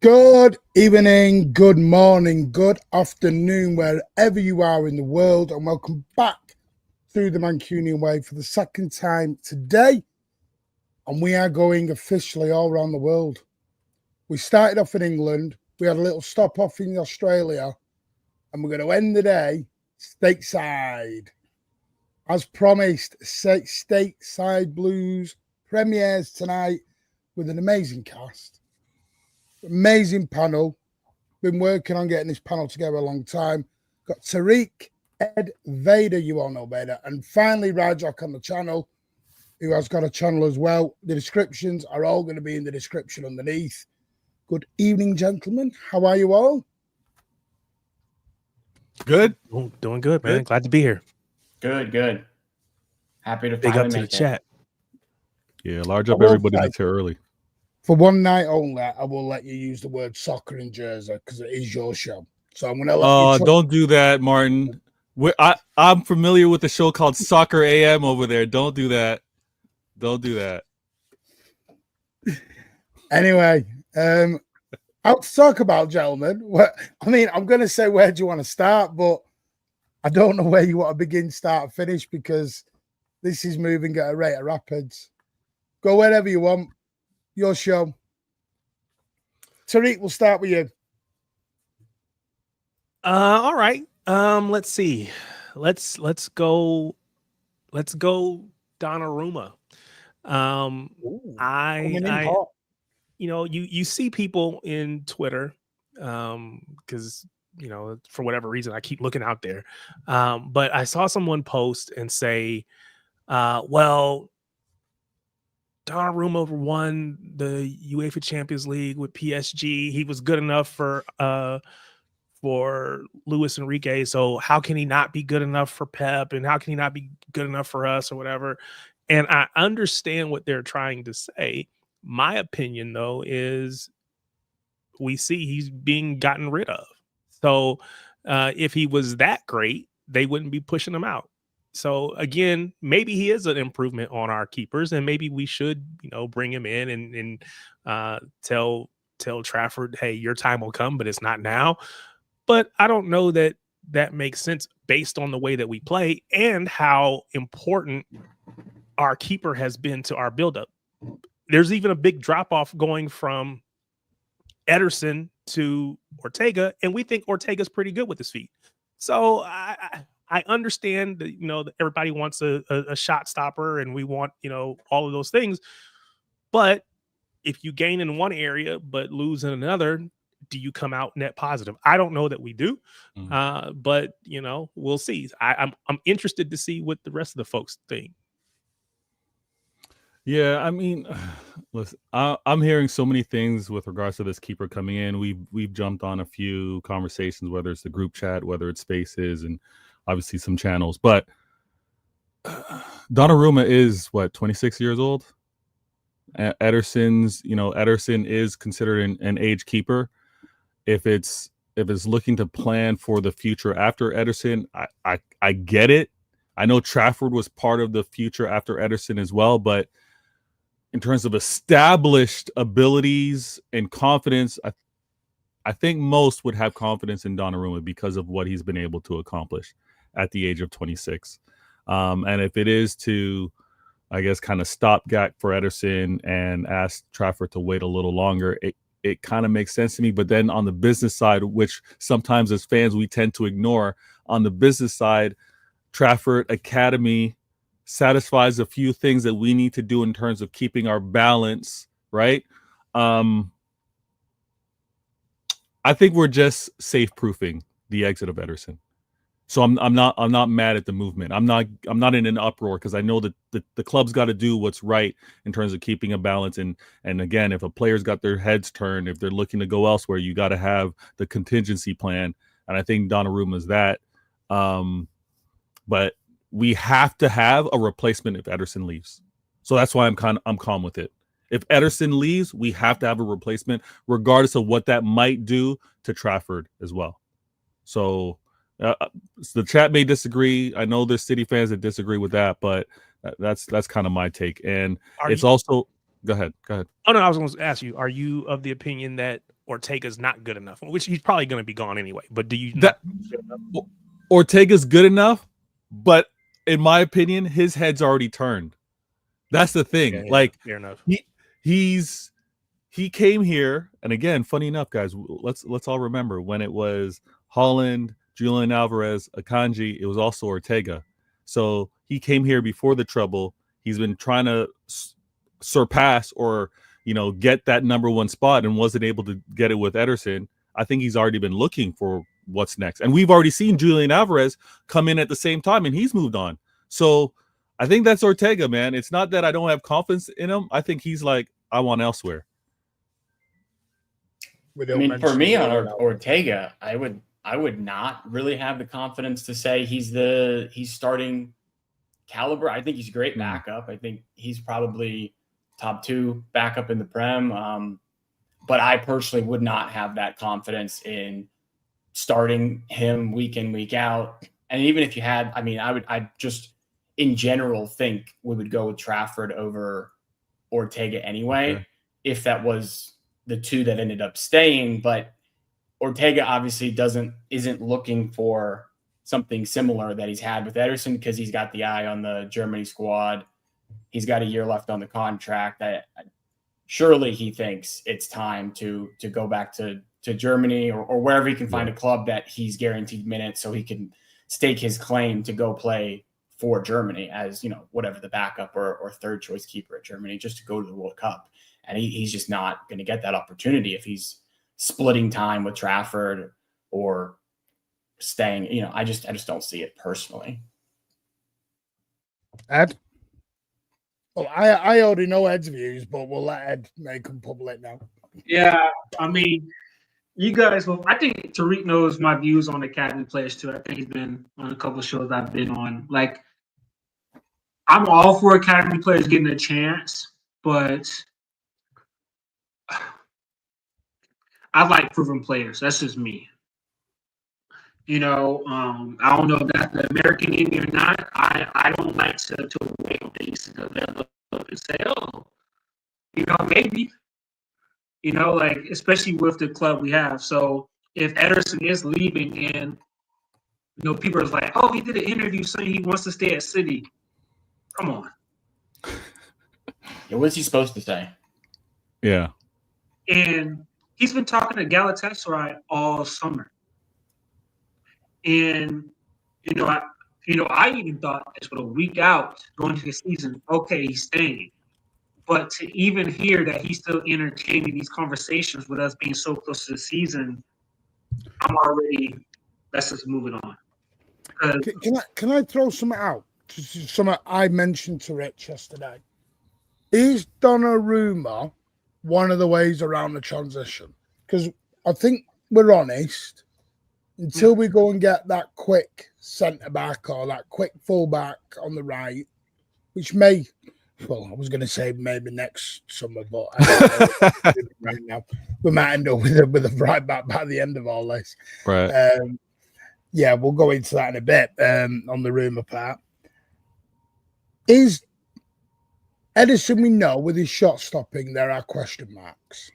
Good evening, good morning, good afternoon, wherever you are in the world, and welcome back through the Mancunian Way for the second time today. And we are going officially all around the world. We started off in England, we had a little stop off in Australia, and we're going to end the day stateside. As promised, stateside Blues premieres tonight with an amazing cast. Amazing panel. Been working on getting this panel together a long time. Got Tariq, Ed, Vader, you all know Vader, and finally Rajak on the channel, who has got a channel as well. The descriptions are all going to be in the description underneath. Good evening, gentlemen. How are you all? Good. Doing good, man. Glad to be here. Good. Happy to big up to the make chat. Yeah, large up everybody that's here early. For one night only, I will let you use the word soccer in Jersey because it is your show. So I'm going to let you don't do that, Martin. I'm familiar with the show called Soccer AM over there. Don't do that. Don't do that. Anyway, I'll talk about, gentlemen. I'm going to say, where do you want to start? But I don't know where you want to begin, start, finish, because this is moving at a rate of rapids. Go wherever you want. Your show. Tariq, we'll start with you. All right. Let's see. Let's go Donnarumma. You see people in Twitter, because for whatever reason I keep looking out there. But I saw someone post and say, well, Donnarumma won the UEFA Champions League with PSG. He was good enough for Luis Enrique. So how can he not be good enough for Pep? And how can he not be good enough for us or whatever? And I understand what they're trying to say. My opinion, though, is we see he's being gotten rid of. So if he was that great, they wouldn't be pushing him out. So again, maybe he is an improvement on our keepers, and maybe we should, bring him in and tell Trafford, hey, your time will come, but it's not now. But I don't know that makes sense based on the way that we play and how important our keeper has been to our buildup. There's even a big drop off going from Ederson to Ortega, and we think Ortega's pretty good with his feet. So I understand that, that everybody wants a shot stopper and we want, all of those things. But if you gain in one area but lose in another, do you come out net positive? I don't know that we do, but we'll see. I'm interested to see what the rest of the folks think. Yeah, I mean, listen, I'm hearing so many things with regards to this keeper coming in. We've jumped on a few conversations, whether it's the group chat, whether it's Spaces, and obviously some channels. But Donnarumma is what, 26 years old. Ederson is considered an age keeper. If it's looking to plan for the future after Ederson, I get it. I know Trafford was part of the future after Ederson as well, but in terms of established abilities and confidence, I think most would have confidence in Donnarumma because of what he's been able to accomplish at the age of 26. And if it is to, I guess, kind of stopgap for Ederson and ask Trafford to wait a little longer, it kind of makes sense to me. But then on the business side, which sometimes as fans we tend to ignore, on the business side, Trafford Academy satisfies a few things that we need to do in terms of keeping our balance, right? I think we're just safe-proofing the exit of Ederson. So I'm not mad at the movement. I'm not in an uproar because I know that the club's got to do what's right in terms of keeping a balance. And again, if a player's got their heads turned, if they're looking to go elsewhere, you got to have the contingency plan. And I think Donnarumma is that. But we have to have a replacement if Ederson leaves. So that's why I'm calm with it. If Ederson leaves, we have to have a replacement, regardless of what that might do to Trafford as well. So the chat may disagree. I know there's City fans that disagree with that, but that's kind of my take. And also, go ahead. Oh no, I was going to ask you: are you of the opinion that Ortega's not good enough? Which he's probably going to be gone anyway. But do you not good enough? Ortega's good enough, but in my opinion, his head's already turned. That's the thing. Yeah, like, fair enough. He came here, and again, funny enough, guys, let's all remember when it was Haaland, Julian Alvarez, Akanji, it was also Ortega. So he came here before the treble. He's been trying to surpass or get that number one spot and wasn't able to get it with Ederson. I think he's already been looking for what's next. And we've already seen Julian Alvarez come in at the same time, and he's moved on. So I think that's Ortega, man. It's not that I don't have confidence in him. I think he's like, I want elsewhere. I mean, for me on Ortega, I would not really have the confidence to say he's starting caliber. I think he's a great backup. I think he's probably top 2 backup in the Prem. But I personally would not have that confidence in starting him week in, week out. And even if you had, I just in general think we would go with Trafford over Ortega anyway, if that was the two that ended up staying. But Ortega obviously isn't looking for something similar that he's had with Ederson because he's got the eye on the Germany squad. He's got a year left on the contract. Surely he thinks it's time to go back to Germany or wherever he can find a club that he's guaranteed minutes so he can stake his claim to go play for Germany as, whatever the backup or third choice keeper at Germany, just to go to the World Cup. And he's just not going to get that opportunity if he's splitting time with Trafford or staying. I just don't see it personally. Ed? Well, I already know Ed's views, but we'll let Ed make them public now. Yeah, you guys, I think Tariq knows my views on academy players too. I think he's been on a couple of shows I've been on. Like, I'm all for academy players getting a chance, but I like proven players. That's just me. I don't know if that's the American in me or not. I don't like to wait things to develop and say, maybe. Especially with the club we have. So if Ederson is leaving and, people are like, oh, he did an interview saying he wants to stay at City. Come on. Yeah, what's he supposed to say? Yeah. And he's been talking to Galatasaray all summer. And, I even thought this with a week out going to the season, okay, he's staying. But to even hear that he's still entertaining these conversations with us being so close to the season, I'm already, let's just move it on. Can I throw something out? Something I mentioned to Rich yesterday. Is Donnarumma one of the ways around the transition? Because I think we're honest. Until we go and get that quick centre back or that quick full back on the right, which may, well, I was going to say maybe next summer, but right now we might end up with a right back by the end of all this. Right. Yeah, we'll go into that in a bit on the rumour part. Is Ederson, we know, with his shot stopping, there are question marks.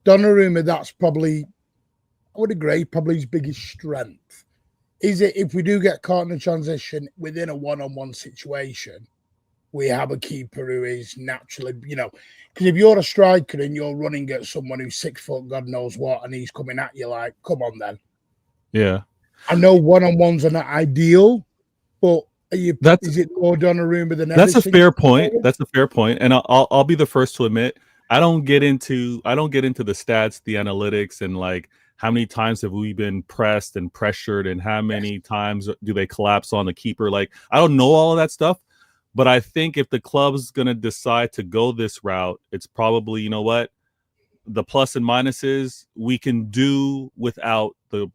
Donnarumma, that's probably, I would agree, probably his biggest strength. Is it if we do get caught in a transition within a one-on-one situation, we have a keeper who is naturally, because if you're a striker and you're running at someone who's 6 foot, God knows what, and he's coming at you like, come on then. Yeah. I know one-on-ones are not ideal, but is it more Donnarumma than That's Ederson? a fair point. That's a fair point. And I'll be the first to admit, I don't get into the stats, the analytics, and like how many times have we been pressed and pressured and how many times do they collapse on the keeper? Like, I don't know all of that stuff, but I think if the club's going to decide to go this route, it's probably, you know what, the plus and minuses we can do without the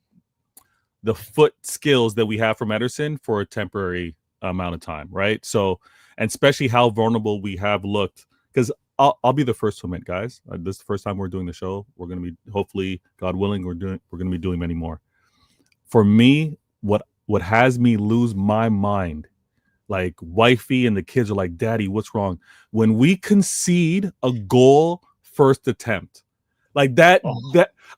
foot skills that we have from Ederson for a temporary amount of time, right? So, and especially how vulnerable we have looked, because I'll be the first to admit, guys, this is the first time we're doing the show. We're going to be, hopefully, God willing, we're going to be doing many more. For me, what has me lose my mind, like wifey and the kids are like, Daddy, what's wrong? When we concede a goal first attempt, like that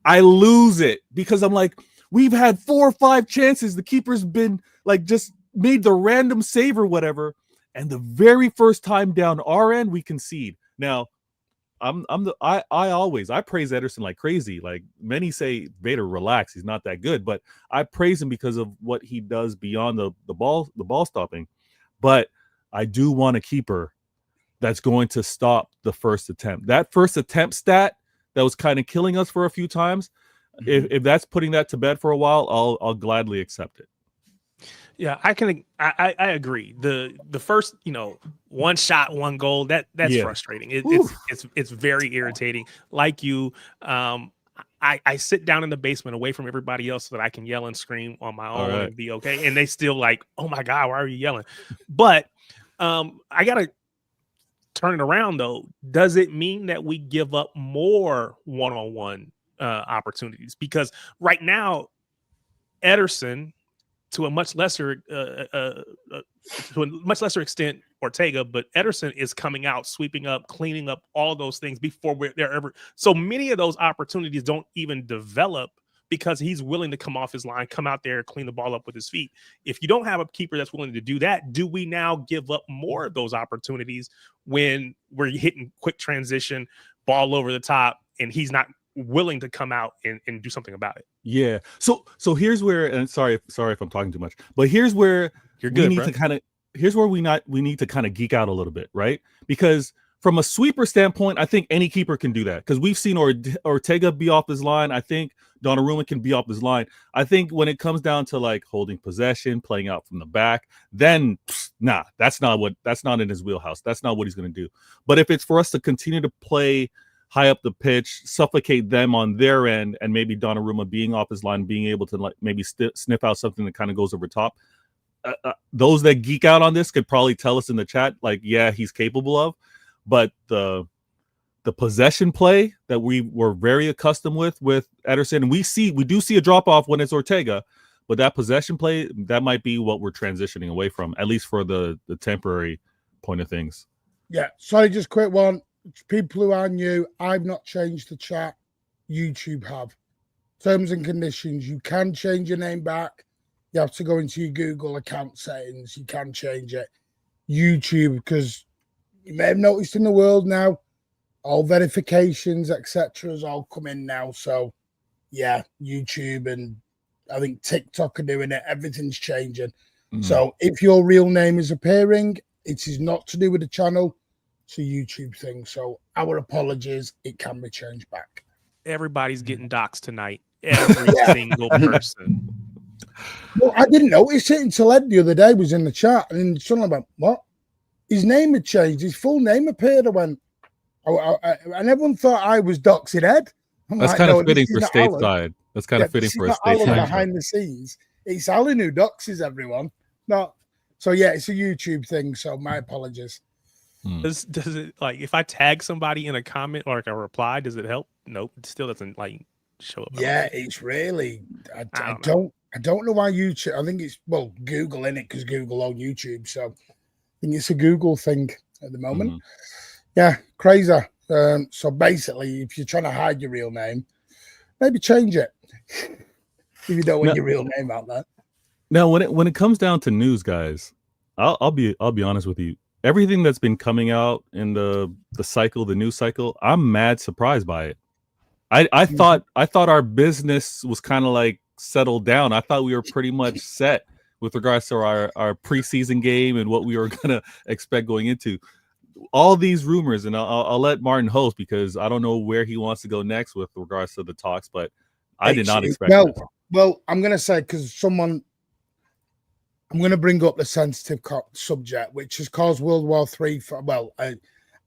I lose it, because I'm like, we've had 4 or 5 chances. The keeper's been like just made the random save or whatever, and the very first time down our end we concede. Now, I praise Ederson like crazy. Like many say, Vader, relax, he's not that good, but I praise him because of what he does beyond the ball stopping. But I do want a keeper that's going to stop the first attempt. That first attempt stat that was kind of killing us for a few times. If that's putting that to bed for a while, I'll gladly accept it. Yeah, I agree. The first, one shot, one goal, that's frustrating. It's very irritating. Like you, I sit down in the basement away from everybody else so that I can yell and scream on my own and be okay. And they still like, oh my God, why are you yelling? But I gotta turn it around though. Does it mean that we give up more one-on-one opportunities? Because right now, Ederson, to a much lesser extent, Ortega, but Ederson is coming out, sweeping up, cleaning up all those things before they're ever. So many of those opportunities don't even develop because he's willing to come off his line, come out there, clean the ball up with his feet. If you don't have a keeper that's willing to do that, do we now give up more of those opportunities when we're hitting quick transition, ball over the top, and he's not willing to come out and do something about it? Yeah. So here's where, and sorry if I'm talking too much, but here's where we need to kind of geek out a little bit, right? Because from a sweeper standpoint, I think any keeper can do that, because we've seen Ortega be off his line. I think Donnarumma can be off his line. I think when it comes down to like holding possession, playing out from the back, then that's not in his wheelhouse. That's not what he's going to do. But if it's for us to continue to play high up the pitch, suffocate them on their end, and maybe Donnarumma being off his line, being able to like maybe sniff out something that kind of goes over top. Those that geek out on this could probably tell us in the chat, like, yeah, he's capable of. But the possession play that we were very accustomed with Ederson, and we do see a drop off when it's Ortega, but that possession play, that might be what we're transitioning away from, at least for the temporary point of things. Yeah. Sorry, just quick one. People who are new, I've not changed the chat. YouTube have. Terms and conditions, you can change your name back. You have to go into your Google account settings. You can change it. YouTube, because you may have noticed in the world now, all verifications, etc. has all come in now. So, yeah, YouTube and I think TikTok are doing it. Everything's changing. So if your real name is appearing, it is not to do with the channel. it's a YouTube thing. So our apologies. It can be changed back. Everybody's getting doxxed tonight. Every single person. Well, I didn't notice it until Ed the other day was in the chat, and suddenly I went, what? His name had changed. His full name appeared. I went, and everyone thought I was doxing Ed. I'm That's like, kind no, of fitting this for is not Alan. Stateside. That's kind of fitting this for a is not Alan Stateside. behind the scenes. It's Alan who doxes everyone. No, so yeah, it's a YouTube thing. So my apologies. Does it, like, if I tag somebody in a comment or like a reply, does it help? Nope, it still doesn't like show up. Yeah, it's really. I don't know why YouTube. I think it's Google in it because Google on YouTube. So I think it's a Google thing at the moment. Yeah, crazy. So basically, if you're trying to hide your real name, maybe change it if you don't want your real name out there. Now, when it comes down to news, guys, I'll be honest with you. Everything that's been coming out in the news cycle, I'm mad surprised by it. I thought our business was kind of like settled down. I thought we were pretty much set with regards to our preseason game and what we were gonna expect going into. All these rumors, and I'll let Martin host because I don't know where he wants to go next with regards to the talks, but I did not expect that. Well, I'm going to say, because I'm going to bring up the sensitive subject, which has caused World War III.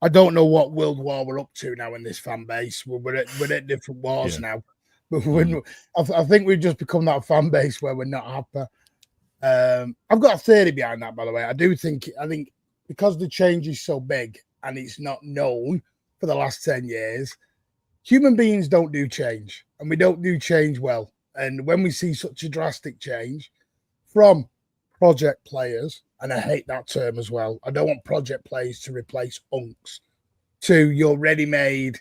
I don't know what World War we're up to now in this fan base. We're at different wars now. But I think we've just become that fan base where we're not happy. I've got a theory behind that, by the way. I think because the change is so big and it's not known for the last 10 years, human beings don't do change, and we don't do change well. And when we see such a drastic change from project players, and I hate that term as well, I don't want project players to replace unks, to your ready-made,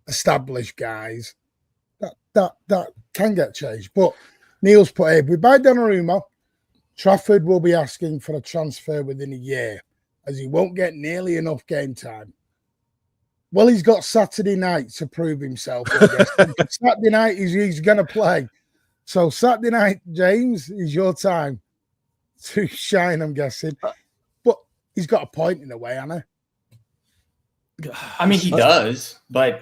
established guys, that can get changed. But Neil's put here, if we buy Donnarumma, Trafford will be asking for a transfer within a year, as he won't get nearly enough game time. Well, he's got Saturday night to prove himself. Saturday night, he's going to play. So Saturday night, James, is your time to shine, I'm guessing. But he's got a point in a way, hasn't he? I mean, he does. But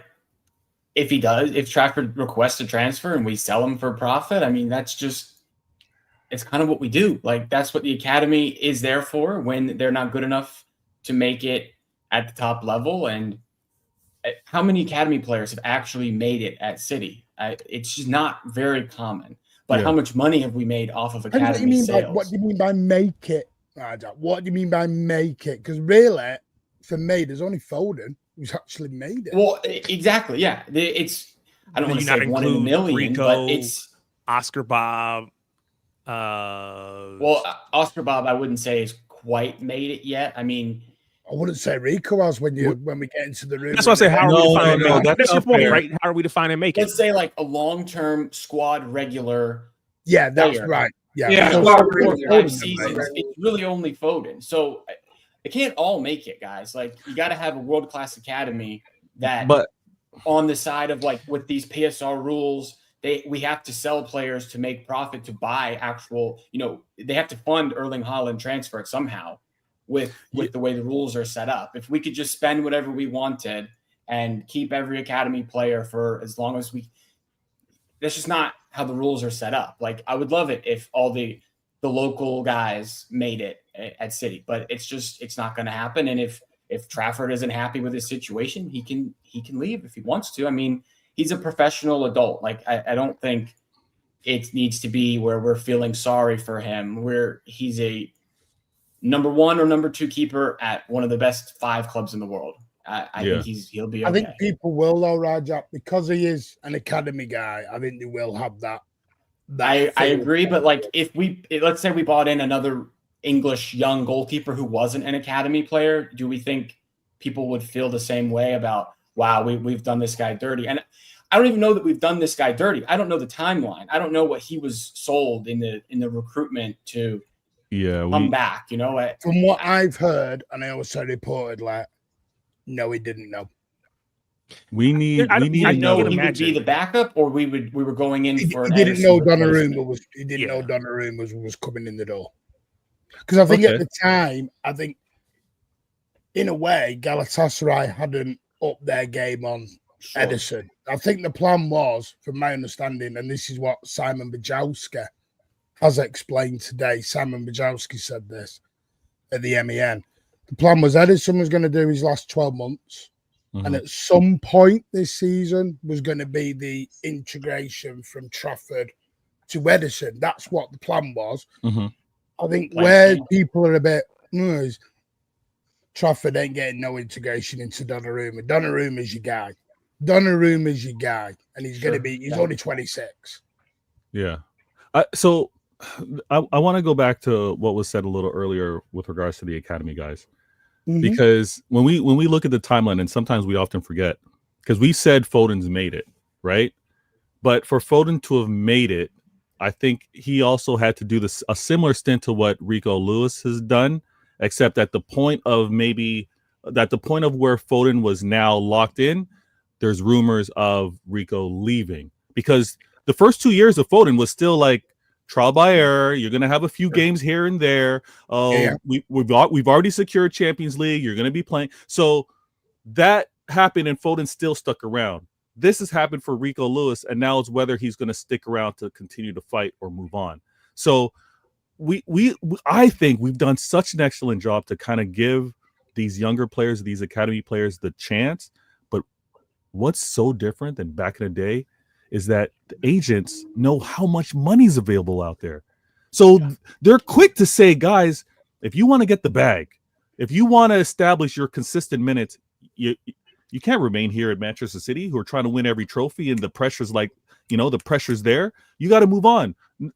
if Trafford requests a transfer and we sell him for profit, I mean, it's kind of what we do. Like, that's what the academy is there for when they're not good enough to make it at the top level. And how many academy players have actually made it at City? It's just not very common. But how much money have we made off of academy sales? What do you mean by make it? What do you mean by make it? Because really, for me, there's only Foden who's actually made it. Well, exactly. Yeah. I don't want to say 1 in a million, but it's Oscar Bob. Well, Oscar Bob, I wouldn't say is quite made it yet. I mean, I wouldn't say Rico has when we get into the room. That's what I say. How are we defining make? That's your point, right? How are we defining make it? Let's say like a long-term squad regular. Yeah, that's right. Yeah. So 4 or 5 seasons, it's really only Foden. So it can't all make it, guys. Like, you got to have a world-class academy that, on the side of like with these PSR rules, we have to sell players to make profit to buy actual. They have to fund Erling Haaland transfer somehow. With the way the rules are set up. If we could just spend whatever we wanted and keep every academy player for as long as that's just not how the rules are set up. Like, I would love it if all the local guys made it at City, but it's not going to happen. And if Trafford isn't happy with his situation, he can leave if he wants to. I mean, he's a professional adult. Like, I don't think it needs to be where we're feeling sorry for him, where he's a number 1 or number 2 keeper at one of the best 5 clubs in the world. I think he'll be okay. I think people will, though, Rajat, because he is an academy guy. I think they will have that. I agree, but like, let's say we bought in another English young goalkeeper who wasn't an academy player, do we think people would feel the same way about, wow, we've done this guy dirty? And I don't even know that we've done this guy dirty. I don't know the timeline. I don't know what he was sold in the recruitment to. Come back, From what I've heard, and I also reported, like, no, he didn't know. We need. I know he would be the backup, or we were going in for. He didn't know Donnarumma was. He didn't know Donnarumma was coming in the door. Because I think at the time, in a way, Galatasaray hadn't upped their game on Sure. Ederson. I think the plan was, from my understanding, and this is what Simon Bajowski has explained today. Simon Bajowski said this at the MEN. The plan was Ederson was going to do his last 12 months. And at some point this season was going to be the integration from Trafford to Ederson. That's what the plan was. I think where people are a bit, is Trafford ain't getting no integration into Donnarumma. Donnarumma is your guy. Donnarumma is your guy. And he's going to be, he's only 26. Yeah. So I want to go back to what was said a little earlier with regards to the academy guys. Because when we look at the timeline, and sometimes we often forget, because we said Foden's made it, right? But for Foden to have made it, I think he also had to do a similar stint to what Rico Lewis has done, except at the point of where Foden was now locked in, there's rumors of Rico leaving, because the first 2 years of Foden was still like trial by error. You're going to have a few games here and there. We've already secured Champions League. You're going to be playing. So that happened, and Foden still stuck around. This has happened for Rico Lewis, and now it's whether he's going to stick around to continue to fight or move on. So I think we've done such an excellent job to kind of give these younger players, these academy players, the chance. But what's so different than back in the day is that the agents know how much money's available out there. So they're quick to say, guys, if you want to get the bag, if you want to establish your consistent minutes, you can't remain here at Manchester City, who are trying to win every trophy, and the pressure's the pressure's there. You got to move on.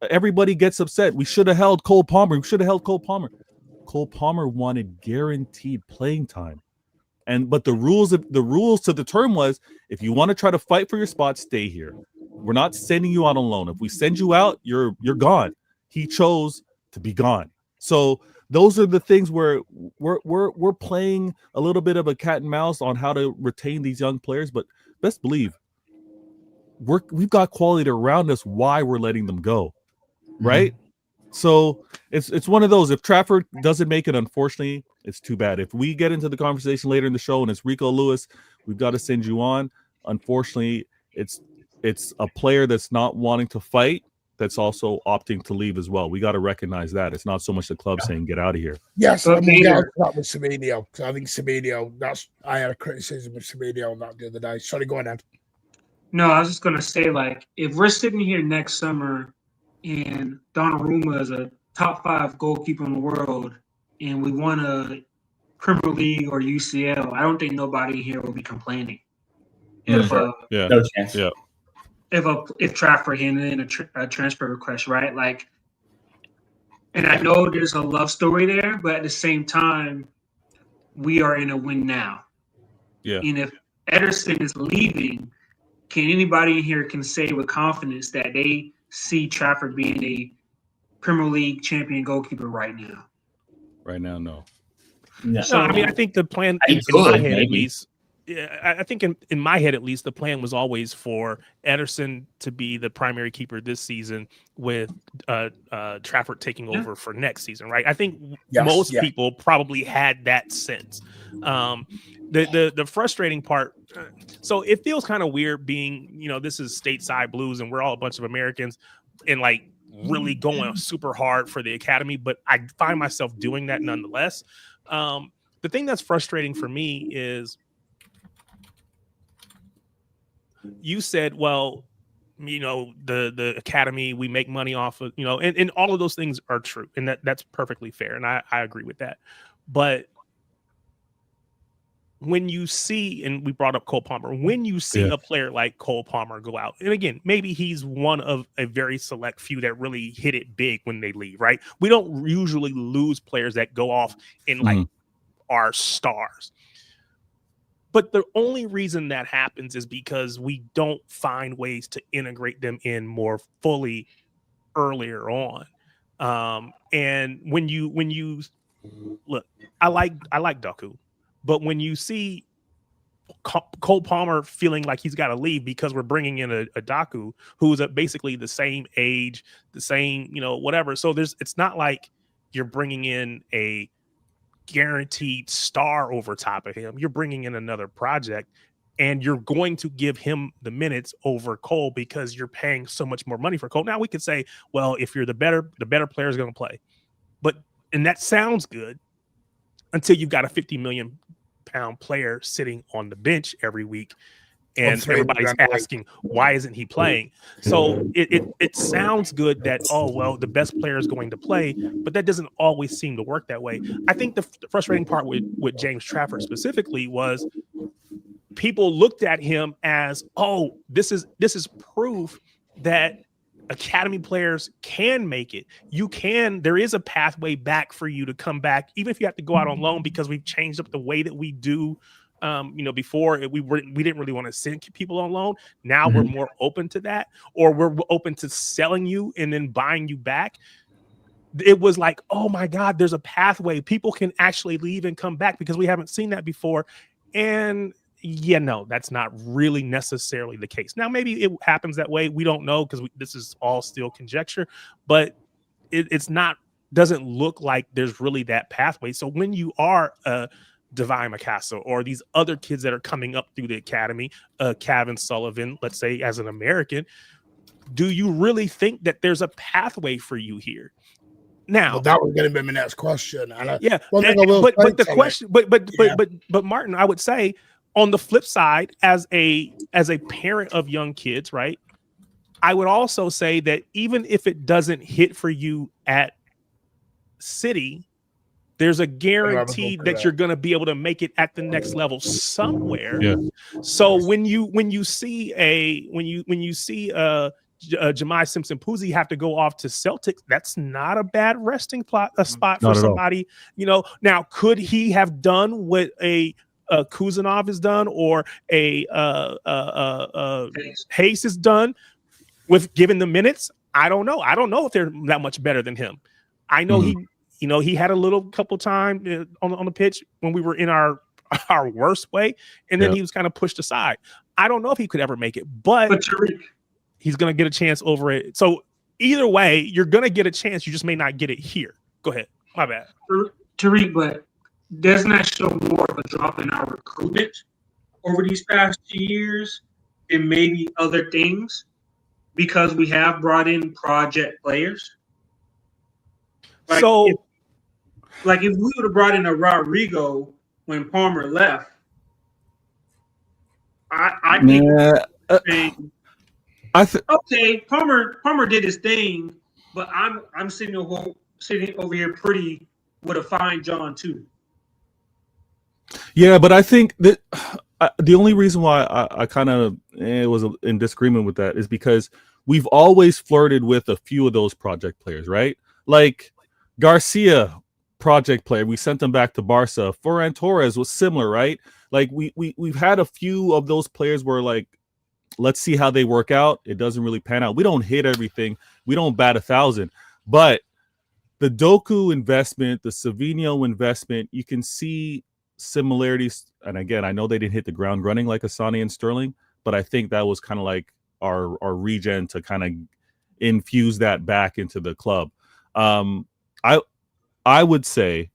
Everybody gets upset. We should have held Cole Palmer. Cole Palmer wanted guaranteed playing time. But the rules to the term was, if you want to try to fight for your spot, stay here. We're not sending you out on loan. If we send you out, you're gone. He chose to be gone. So those are the things where we're playing a little bit of a cat and mouse on how to retain these young players. But best believe we've got quality around us. Why we're letting them go, right? So it's one of those. If Trafford doesn't make it, unfortunately, it's too bad. If we get into the conversation later in the show and it's Rico Lewis, we've got to send you on. Unfortunately, it's a player that's not wanting to fight, that's also opting to leave as well. We got to recognize that. It's not so much the club saying, get out of here. Yes, I mean, that was Semenyo. I think Semenyo, I had a criticism of Semenyo on that the other day. Sorry, go ahead. No, I was just going to say, like, if we're sitting here next summer and Donnarumma is a top 5 goalkeeper in the world and we won a Premier League or UCL, I don't think nobody here will be complaining. No chance. Yeah. If Trafford handed in a transfer request, right? Like, and I know there's a love story there, but at the same time, we are in a win now. Yeah. And if Ederson is leaving, can anybody in here can say with confidence that they see Trafford being a Premier League champion goalkeeper right now? Right now, no. So, I mean, I think the plan in my head at least. Yeah, I think in my head, at least, the plan was always for Ederson to be the primary keeper this season, with Trafford taking over for next season, right? I think most people probably had that sense. The frustrating part, so it feels kind of weird being, this is Stateside Blues and we're all a bunch of Americans and like really going super hard for the academy, but I find myself doing that nonetheless. The thing that's frustrating for me is, you said, well, the academy, we make money off of, and all of those things are true. And that's perfectly fair. And I agree with that. But when you see, and we brought up Cole Palmer, when you see a player like Cole Palmer go out, and again, maybe he's one of a very select few that really hit it big when they leave, right? We don't usually lose players that go off and like are stars. But the only reason that happens is because we don't find ways to integrate them in more fully earlier on. And when you look, I like Doku, but when you see Cole Palmer feeling like he's got to leave because we're bringing in a Doku who's basically the same age, the same, whatever. So it's not like you're bringing in a guaranteed star over top of him. You're bringing in another project, and you're going to give him the minutes over Cole because you're paying so much more money for Cole. Now we could say, well, if you're the better player is going to play, and that sounds good until you've got a 50 million pound player sitting on the bench every week. And everybody's asking, why isn't he playing? So it sounds good that, oh, well, the best player is going to play, but that doesn't always seem to work that way. I think the frustrating part with James Trafford specifically was people looked at him as, oh, this is proof that academy players can make it. There is a pathway back for you to come back, even if you have to go out on loan, because we've changed up the way that we do. Before we didn't really want to send people on loan. Now we're more open to that, or we're open to selling you and then buying you back. It was like, oh my God, there's a pathway. People can actually leave and come back because we haven't seen that before. And yeah, no, that's not really necessarily the case. Now, maybe it happens that way. We don't know because this is all still conjecture, but doesn't look like there's really that pathway. So when you are Divine Mikasa or these other kids that are coming up through the academy, Kevin Sullivan, let's say, as an American, do you really think that there's a pathway for you here? Now, that was going to be my next question. But Martin, I would say on the flip side, as a parent of young kids, right? I would also say that even if it doesn't hit for you at City, there's a guarantee that you're going to be able to make it at the next level somewhere. Yeah. So when you see Jemai Simpson-Puzzi have to go off to Celtics, that's not a bad resting spot for somebody. Now could he have done what a Kuzanov has done or a Hayes has done with giving the minutes? I don't know. I don't know if they're that much better than him. I know he had a couple time on the pitch when we were in our worst way, and then he was kind of pushed aside. I don't know if he could ever make it, but he's going to get a chance over it. So either way, you're going to get a chance. You just may not get it here. Go ahead. My bad. Tariq, but doesn't that show more of a drop in our recruitment over these past 2 years and maybe other things because we have brought in project players? If we would have brought in a Rodrygo when Palmer left, I think okay, Palmer did his thing, but I'm sitting over here pretty with a fine John too. Yeah, but I think that the only reason why I kind of was in disagreement with that is because we've always flirted with a few of those project players, right? Like Garcia, project player, we sent him back to Barca. Ferran Torres was similar, right? Like we've had a few of those players where like, let's see how they work out. It doesn't really pan out. We don't hit everything. We don't bat 1,000. But the Doku investment, the Savinho investment, you can see similarities. And again, I know they didn't hit the ground running like Asani and Sterling, but I think that was kind of like our regen to kind of infuse that back into the club. I would say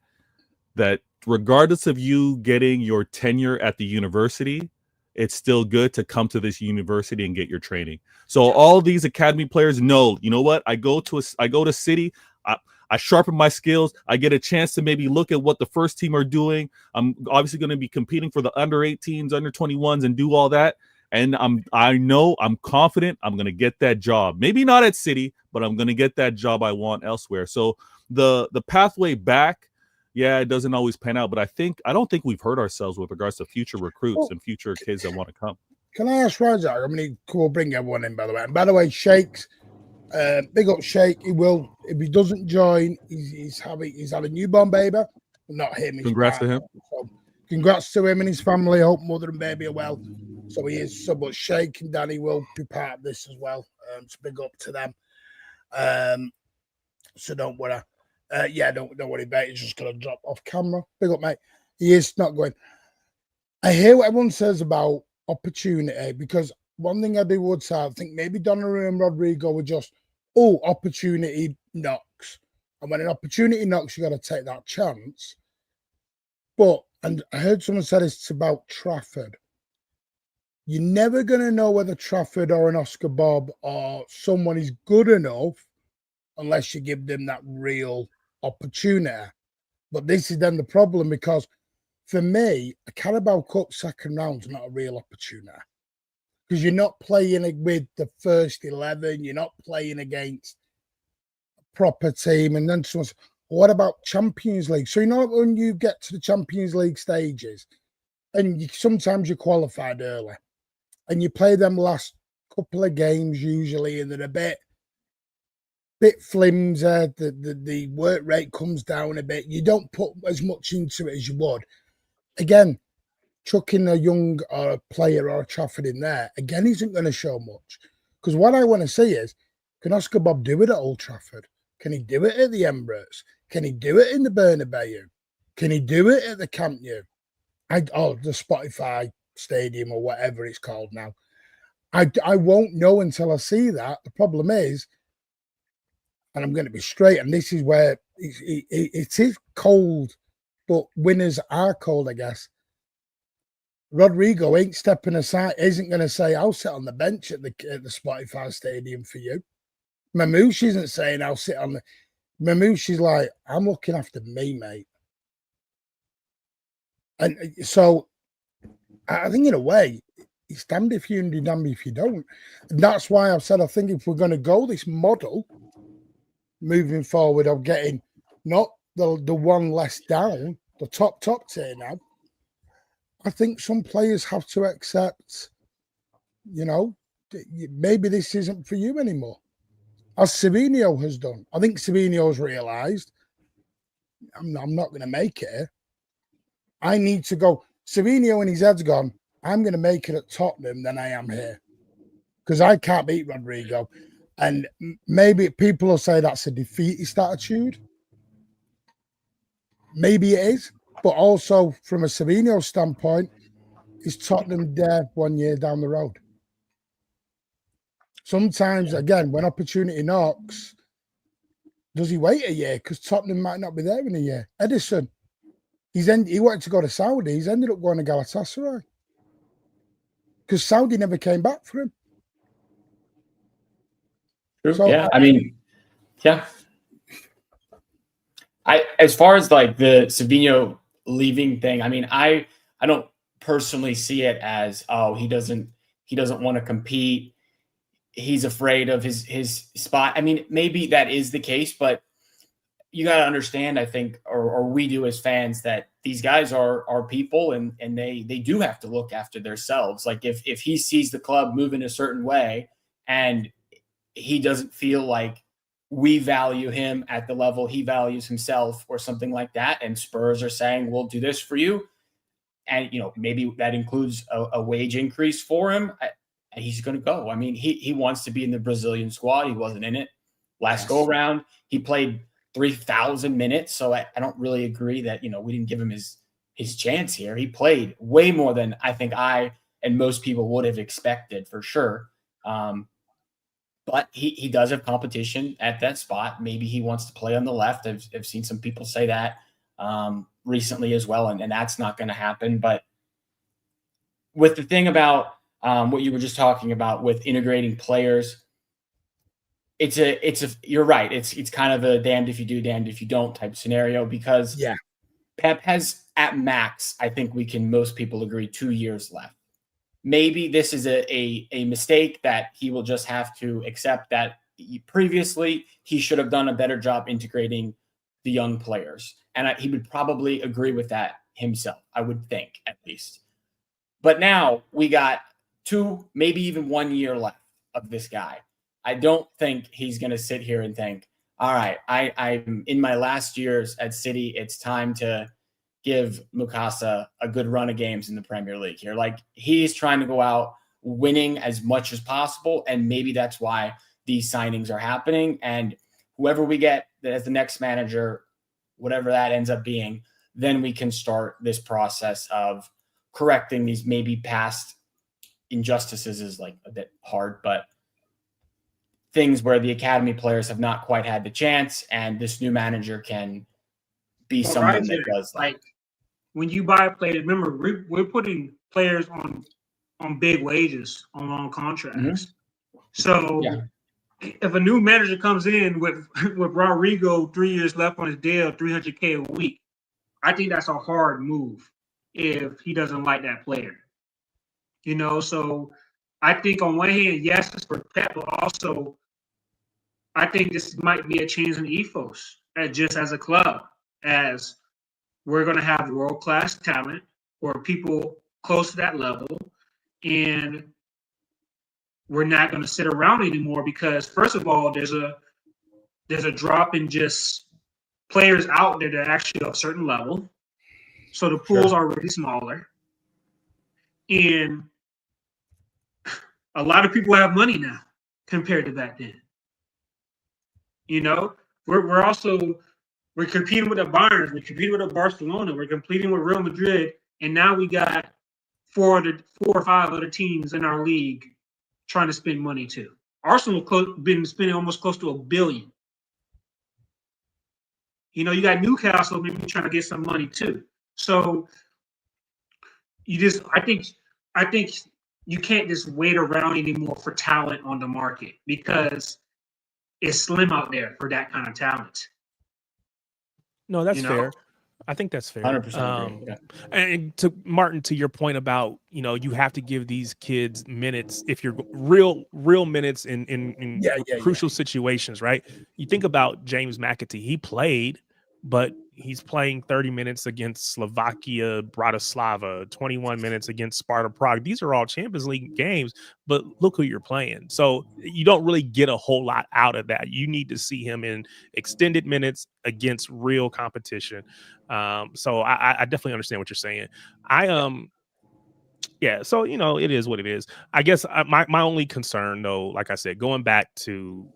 that regardless of you getting your tenure at the university, it's still good to come to this university and get your training. So all these academy players know, you know what? I go to City, I sharpen my skills. I get a chance to maybe look at what the first team are doing. I'm obviously going to be competing for the under 18s, under 21s, and do all that. And I know I'm confident I'm going to get that job. Maybe not at City, but I'm going to get that job I want elsewhere. So the pathway back, yeah, it doesn't always pan out, but I don't think we've hurt ourselves with regards to future recruits and future kids that want to come. Can I ask Razak? I mean, we'll bring everyone in, by the way. And by the way, Shakes, big up Shake. He will, if he doesnn't join, he's having a newborn baby. Not him. Congrats to him. So, congrats to him and his family. I hope mother and baby are well. So he is. So, but Shake and Danny will be part of this as well. So big up to them. So don't worry. Don't worry about it. He's just going to drop off camera. Big up, mate. He is not going. I hear what everyone says about opportunity, because one thing I do would say, I think maybe Donnarumma and Rodrygo were just, opportunity knocks. And when an opportunity knocks, you got to take that chance. But, and I heard someone say this about Trafford. You're never going to know whether Trafford or an Oscar Bob or someone is good enough unless you give them that real opportunity. But this is then the problem, because for me, a Carabao Cup second round is not a real opportunity, because you're not playing with the first 11, you're not playing against a proper team. And then someone's, what about Champions League? So, you know, when you get to the Champions League stages, and sometimes you're qualified early, and you play them last couple of games usually, and they're a bit flimsy, the work rate comes down a bit. You don't put as much into it as you would. Again, chucking a young or a player or a Trafford in there, again, isn't going to show much. Because what I want to see is, can Oscar Bob do it at Old Trafford? Can he do it at the Emirates? Can he do it in the Bernabeu? Can he do it at the Camp Nou? Or the Spotify Stadium or whatever it's called now. I won't know until I see that. The problem is, and I'm going to be straight, and this is where it is cold, but winners are cold, I guess. Rodrygo ain't stepping aside, isn't going to say, I'll sit on the bench at the Spotify Stadium for you. Mamouche isn't saying, I'll sit on the... Mamouche is like, I'm looking after me, mate. And so I think in a way, it's damned if you and damned if you don't. And that's why I've said, I think if we're going to go this model moving forward of getting not the one less down, the top tier now, I think some players have to accept, you know, maybe this isn't for you anymore. As Savinho has done. I think Savinho's realised, I'm not going to make it here. I need to go. Savinho, when his head's gone, I'm going to make it at Tottenham than I am here, because I can't beat Rodrygo. And maybe people will say that's a defeatist attitude. Maybe it is. But also, from a Savinho standpoint, is Tottenham there 1 year down the road? Sometimes, again, when opportunity knocks, does he wait a year? Because Tottenham might not be there in a year. Ederson, he wanted to go to Saudi. He's ended up going to Galatasaray, because Saudi never came back for him. True. So, yeah, I mean, yeah. As far as like the Savinho leaving thing, I mean, I don't personally see it as, oh, he doesn't want to compete. He's afraid of his spot. I mean, maybe that is the case, but you got to understand, I think, or we do as fans, that these guys are people, and they do have to look after themselves. Like if he sees the club moving a certain way and he doesn't feel like we value him at the level he values himself or something like that, and Spurs are saying, we'll do this for you, and, you know, maybe that includes a wage increase for him, he's going to go. I mean, he wants to be in the Brazilian squad. He wasn't in it last go around. He played 3,000 minutes. So I don't really agree that, you know, we didn't give him his chance here. He played way more than I think I and most people would have expected, for sure. But he does have competition at that spot. Maybe he wants to play on the left. I've seen some people say that recently as well, and that's not going to happen. But with the thing about what you were just talking about with integrating players, you're right. It's kind of a damned if you do, damned if you don't type scenario, because Pep has at max, I think most people agree, 2 years left. Maybe this is a mistake that he will just have to accept, that previously he should have done a better job integrating the young players. And he would probably agree with that himself, I would think, at least. But now we got 2, maybe even 1 year left of this guy. I don't think he's going to sit here and think, all right, I'm in my last years at City. It's time to give Mukasa a good run of games in the Premier League here. Like, he's trying to go out winning as much as possible. And maybe that's why these signings are happening. And whoever we get as the next manager, whatever that ends up being, then we can start this process of correcting these maybe past injustices. Is like a bit hard, but things where the academy players have not quite had the chance, and this new manager can be someone that does that. Like, when you buy players, remember we're putting players on big wages, on long contracts. So if a new manager comes in with Rodrygo 3 years left on his deal, $300K a week, I think that's a hard move if he doesn't like that player. You know, so I think on one hand, yes, it's for Pep, but also I think this might be a change in ethos, just as a club, as we're going to have world-class talent or people close to that level, and we're not going to sit around anymore because, first of all, there's a drop in just players out there that are actually at a certain level. So the pools are really smaller. And a lot of people have money now compared to back then. You know, we're competing with the Bayern, we're competing with the Barcelona, we're competing with Real Madrid, and now we got four or five other teams in our league trying to spend money too. Arsenal been spending almost close to $1 billion. You know, you got Newcastle maybe trying to get some money too. So I think you can't just wait around anymore for talent on the market because it's slim out there for that kind of talent. No, that's fair. I think that's fair. 100% agree. And to Martin, to your point about, you know, you have to give these kids minutes if you're real minutes in crucial situations, right? You think about James McAtee, he played, but he's playing 30 minutes against Slovakia, Bratislava, 21 minutes against Sparta Prague. These are all Champions League games, but look who you're playing. So you don't really get a whole lot out of that. You need to see him in extended minutes against real competition. So I definitely understand what you're saying. So, you know, it is what it is. I guess my only concern, though, like I said, going back to,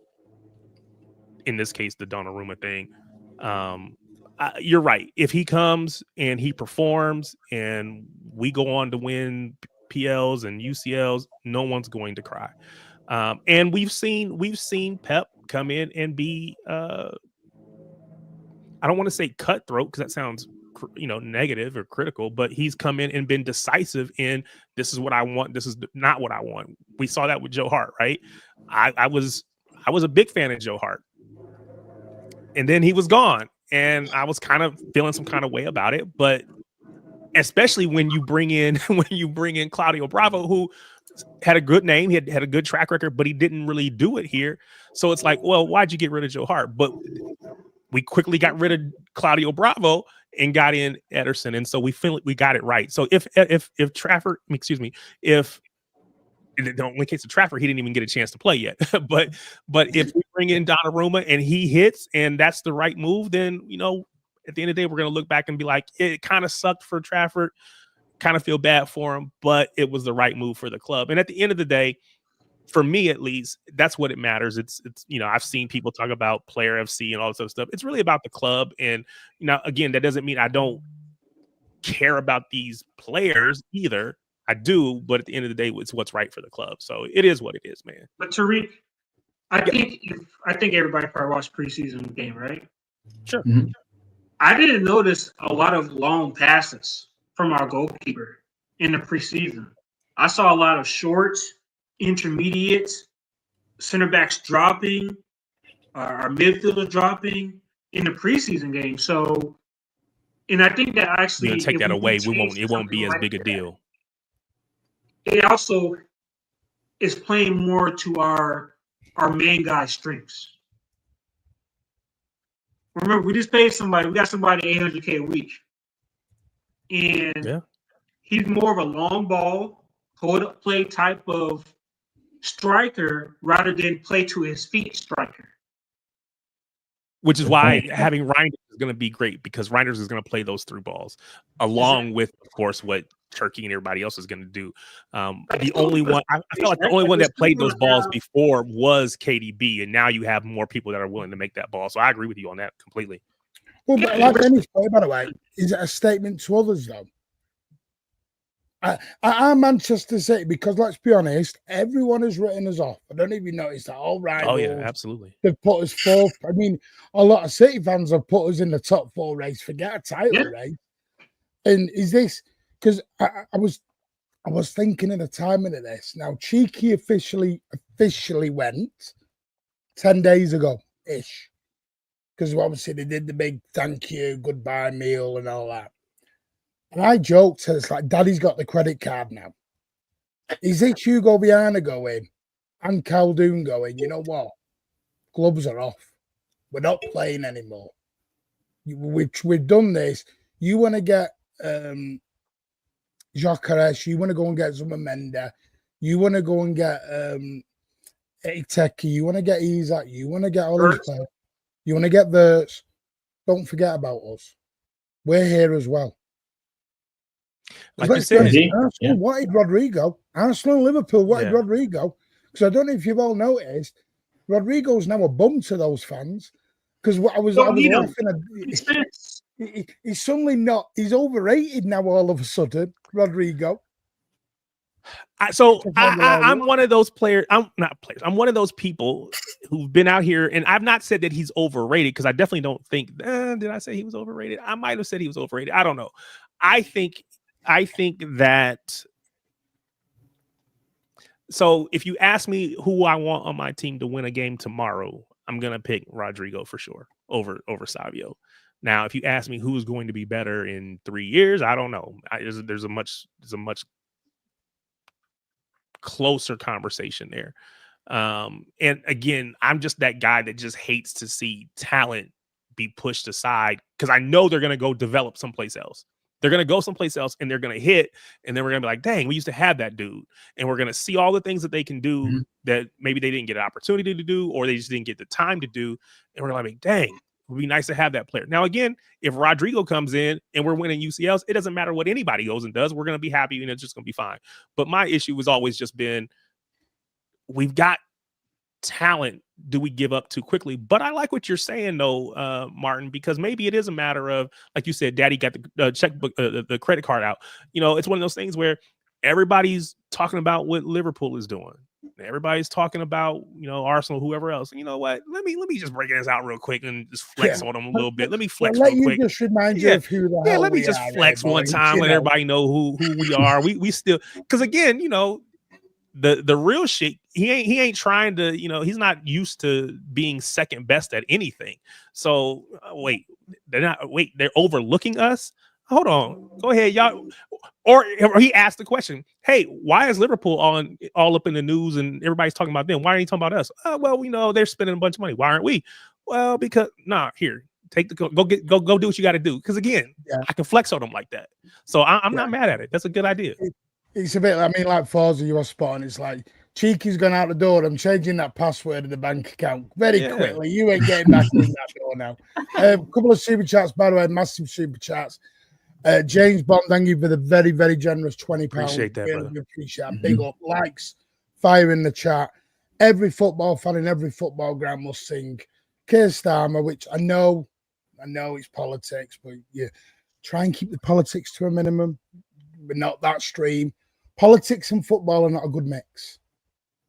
in this case, the Donnarumma thing, you're right. If he comes and he performs and we go on to win PLs and UCLs, no one's going to cry. And we've seen Pep come in and be I don't want to say cutthroat because that sounds negative or critical, but he's come in and been decisive in this is what I want, this is not what I want. We saw that with Joe Hart, right? I was a big fan of Joe Hart, and then he was gone. And I was kind of feeling some kind of way about it, but especially when you bring in Claudio Bravo, who had a good name, he had a good track record, but he didn't really do it here. So it's like, well, why'd you get rid of Joe Hart? But we quickly got rid of Claudio Bravo and got in Ederson, and so we feel like we got it right. So if Trafford, in the only case of Trafford, he didn't even get a chance to play yet. but if we bring in Donnarumma and he hits and that's the right move, then, you know, at the end of the day, we're going to look back and be like, it kind of sucked for Trafford, kind of feel bad for him, but it was the right move for the club. And at the end of the day, for me, at least, that's what it matters. It's you know, I've seen people talk about player FC and all this other stuff. It's really about the club. And, you know, again, that doesn't mean I don't care about these players either. I do, but at the end of the day, it's what's right for the club. So it is what it is, man. But Tariq, I think everybody probably watched preseason game, right? Sure. Mm-hmm. I didn't notice a lot of long passes from our goalkeeper in the preseason. I saw a lot of shorts, intermediates, center backs dropping, our midfielders dropping in the preseason game. So, and I think that actually, you're gonna take that away, it won't be as big a deal. It also is playing more to our main guy's strengths. Remember, we just paid somebody. We got somebody $800K a week, and he's more of a long ball, hold-up play type of striker rather than play to his feet striker. Which is why having Reinders is going to be great, because Reinders is going to play those through balls along with, of course, what Turkey and everybody else is going to do. The only one I feel like the only one that played those balls before was KDB, and now you have more people that are willing to make that ball. So I agree with you on that completely. Well, but like Dennis played, by the way, is it a statement to others though? I'm Manchester City, because let's be honest, everyone has written us off. I don't know if you noticed that. All right. Oh yeah, absolutely. They've put us fourth. I mean, a lot of City fans have put us in the top four race. Forget a title race. And is this because I was thinking of the timing of this. Now, Cheeky officially went 10 days ago ish, because obviously they did the big thank you, goodbye meal, and all that. And I joked, so it's like, Daddy's got the credit card now. Is it Hugo Viana going and Khaldoon going, you know what? Gloves are off. We're not playing anymore. We've done this. You want to get Jokeres, you want to go and get Zumamenda, you want to go and get Iteki, you want to get Isak, you want to get all these players, you want to get Verts. Don't forget about us. We're here as well. Like you said, Arsenal wanted Rodrygo. Arsenal and Liverpool wanted Rodrygo. Because I don't know if you've all noticed, Rodrygo's now a bum to those fans. Because I was laughing at. He's suddenly not. He's overrated now. All of a sudden, Rodrygo. I'm one of those players. I'm not players. I'm one of those people who've been out here, and I've not said that he's overrated because I definitely don't think. Did I say he was overrated? I might have said he was overrated. I don't know. I think that. So if you ask me who I want on my team to win a game tomorrow, I'm gonna pick Rodrygo for sure over Savio. Now, if you ask me who's going to be better in 3 years, I don't know. There's a much closer conversation there. And again, I'm just that guy that just hates to see talent be pushed aside because I know they're going to go develop someplace else. They're going to go someplace else and they're going to hit. And then we're going to be like, dang, we used to have that dude. And we're going to see all the things that they can do that maybe they didn't get an opportunity to do, or they just didn't get the time to do. And we're like, dang, it would be nice to have that player. Now, again, if Rodrygo comes in and we're winning UCLs, it doesn't matter what anybody goes and does. We're going to be happy and it's just going to be fine. But my issue has always just been, we've got talent. Do we give up too quickly? But I like what you're saying, though, Martin, because maybe it is a matter of, like you said, Daddy got the checkbook, the credit card out. You know, it's one of those things where everybody's talking about what Liverpool is doing. Everybody's talking about, you know, Arsenal, whoever else. And you know what? Let me just break this out real quick and just flex on them a little bit. Let me flex real quick. Just remind you of who the hell let me just flex one time. Let everybody know who we are. We still, because again, you know, the real shit, he ain't trying to, you know, he's not used to being second best at anything. So they're overlooking us. Hold on, go ahead, y'all. Or he asked the question, hey, why is Liverpool all up in the news and everybody's talking about them? Why aren't you talking about us? Well, we know they're spending a bunch of money. Why aren't we? Well, because here, take the go do what you got to do. Because again, I can flex on them like that. So I'm not mad at it. That's a good idea. It's a bit, I mean, like Forza, you were spot on. It's like Cheeky's gone out the door. I'm changing that password of the bank account very quickly. You ain't getting back in that door now. A couple of super chats, by the way, massive super chats. James Bond, thank you for the very, very generous £20. Appreciate that, brother. Appreciate that. Big up, likes, fire in the chat. Every football fan in every football ground must sing Keir Starmer, which I know it's politics, but yeah, try and keep the politics to a minimum, but not that stream. Politics and football are not a good mix.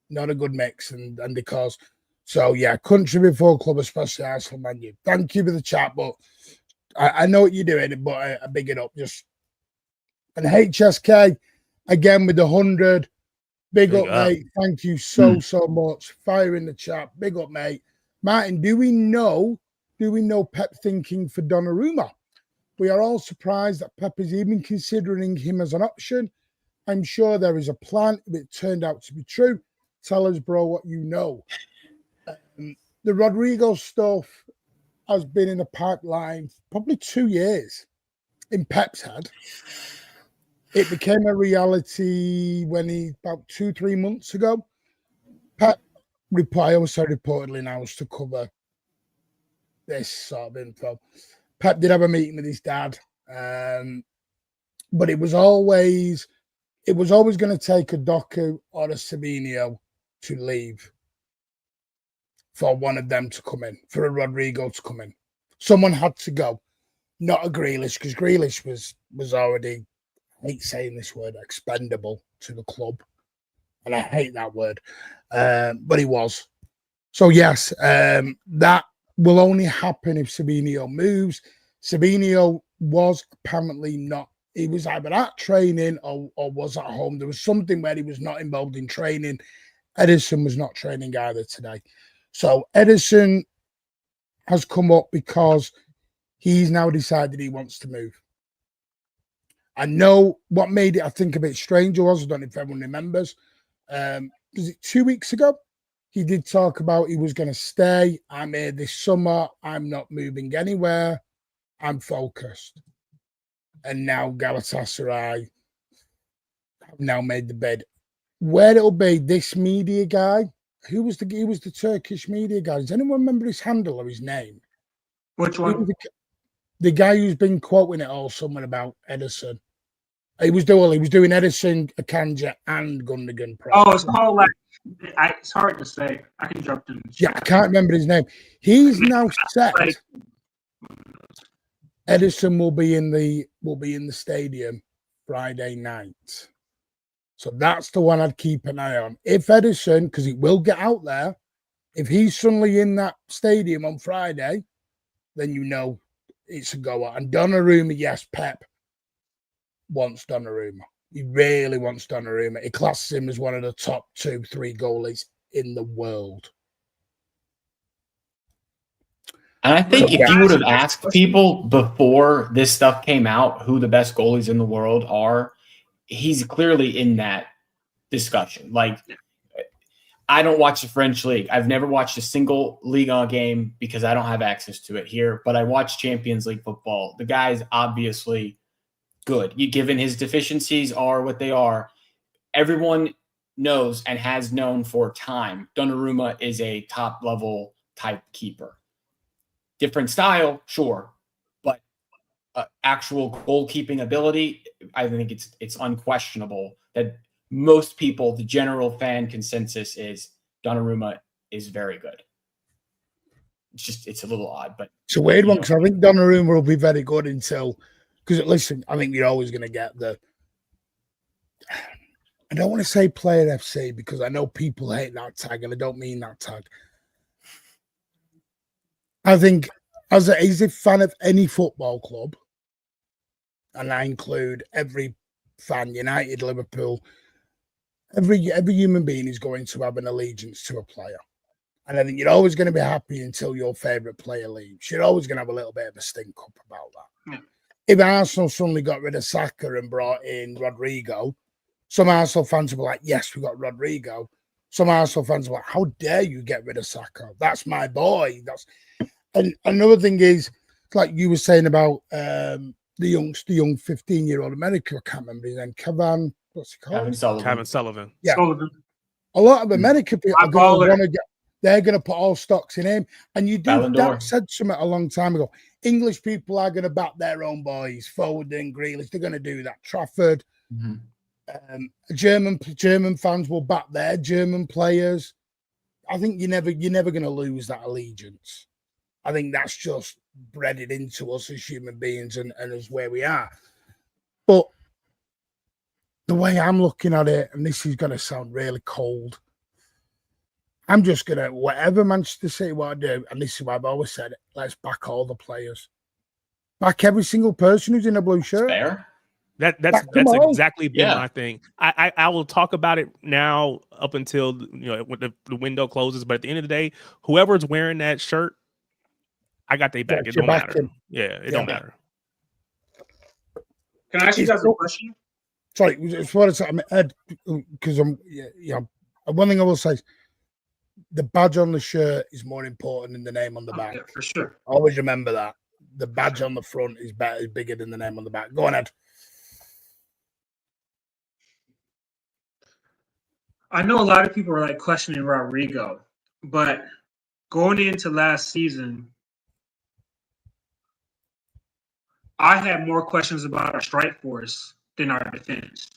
Not a good mix, and because so yeah, country before club, especially Arsenal, Man U. Thank you for the chat, but I know what you're doing, but I big it up. Just and HSK again with the 100. Big up, mate. Thank you so much. Fire in the chat. Big up, mate. Martin, do we know Pep thinking for Donnarumma? We are all surprised that Pep is even considering him as an option. I'm sure there is a plan if it turned out to be true. Tell us, bro, what you know. The Rodrygo stuff has been in the pipeline for probably 2 years in Pep's head. It became a reality when about 2-3 months ago. Pep reportedly announced to cover this sort of info. Pep did have a meeting with his dad, but it was always going to take a Doku or a Savinio to leave for one of them to come in, for a Rodrygo to come in. Someone had to go, not a Grealish, because Grealish was already, I hate saying this word, expendable to the club. And I hate that word, but he was. So yes, that will only happen if Savinio moves. Savinio was apparently not he was either at training or was at home. There was something where he was not involved in training. Ederson was not training either today. So Ederson has come up because he's now decided he wants to move. I know what made it, I think, a bit strange was, I don't know if everyone remembers, was it 2 weeks ago? He did talk about he was going to stay. I'm here this summer. I'm not moving anywhere. I'm focused. And now Galatasaray have now made the bed. Where it'll be, this media guy, he was the Turkish media guy. Does anyone remember his handle or his name? Which one? The guy who's been quoting it all somewhere about Ederson. He was doing Ederson, Akanji, and Gundogan. Oh, it's called like it's hard to say. I can jump in. Yeah, I can't remember his name. He's now said Ederson will be in the stadium Friday night. So that's the one I'd keep an eye on. If Ederson, because he will get out there, if he's suddenly in that stadium on Friday, then you know it's a goer. And Donnarumma, yes, Pep wants Donnarumma. He really wants Donnarumma. He classes him as one of the top 2-3 goalies in the world. And I think if you would have asked people before this stuff came out who the best goalies in the world are, he's clearly in that discussion. Like, I don't watch the French league. I've never watched a single Ligue 1 game because I don't have access to it here, but I watch Champions League football. The guy's obviously good. Given his deficiencies are what they are, everyone knows and has known for time Donnarumma is a top-level type keeper. Different style, sure, but actual goalkeeping ability, I think it's unquestionable that most people, the general fan consensus is Donnarumma is very good. It's a little odd, but it's a weird one because I think Donnarumma will be very good until, because listen, I think you're always going to get I don't want to say player FC because I know people hate that tag and I don't mean that tag. I think as a fan of any football club, and I include every fan, United, Liverpool, every human being is going to have an allegiance to a player. And I think you're always going to be happy until your favourite player leaves. You're always going to have a little bit of a stink up about that. Yeah. If Arsenal suddenly got rid of Saka and brought in Rodrygo, some Arsenal fans will be like, yes, we got Rodrygo. Some Arsenal fans will be like, how dare you get rid of Saka? That's my boy. And another thing is, like you were saying about the young 15-year-old American, I can't remember his name, what's he called? Kevin Sullivan. Yeah. A lot of American people are going to they're going to put all stocks in him. And you do, that said something a long time ago. English people are going to back their own boys, Foden, Grealish. They're going to do that. Trafford. Mm-hmm. German fans will back their German players. I think you're never going to lose that allegiance. I think that's just bred it into us as human beings and as where we are. But the way I'm looking at it, and this is going to sound really cold, I'm just going to, whatever Manchester City want to do, and this is what I've always said, let's back all the players. Back every single person who's in a blue shirt. Fair. That's exactly been my thing. I will talk about it now up until when the window closes, but at the end of the day, whoever's wearing that shirt, I got their back. It don't matter. Yeah, it don't matter. Can I ask you guys a question? Sorry, it's what it's Ed, because one thing I will say is the badge on the shirt is more important than the name on the back. Yeah, for sure. Always remember that. The badge on the front is bigger than the name on the back. Go on, Ed. I know a lot of people are like questioning Rodrygo, but going into last season, I had more questions about our strike force than our defense.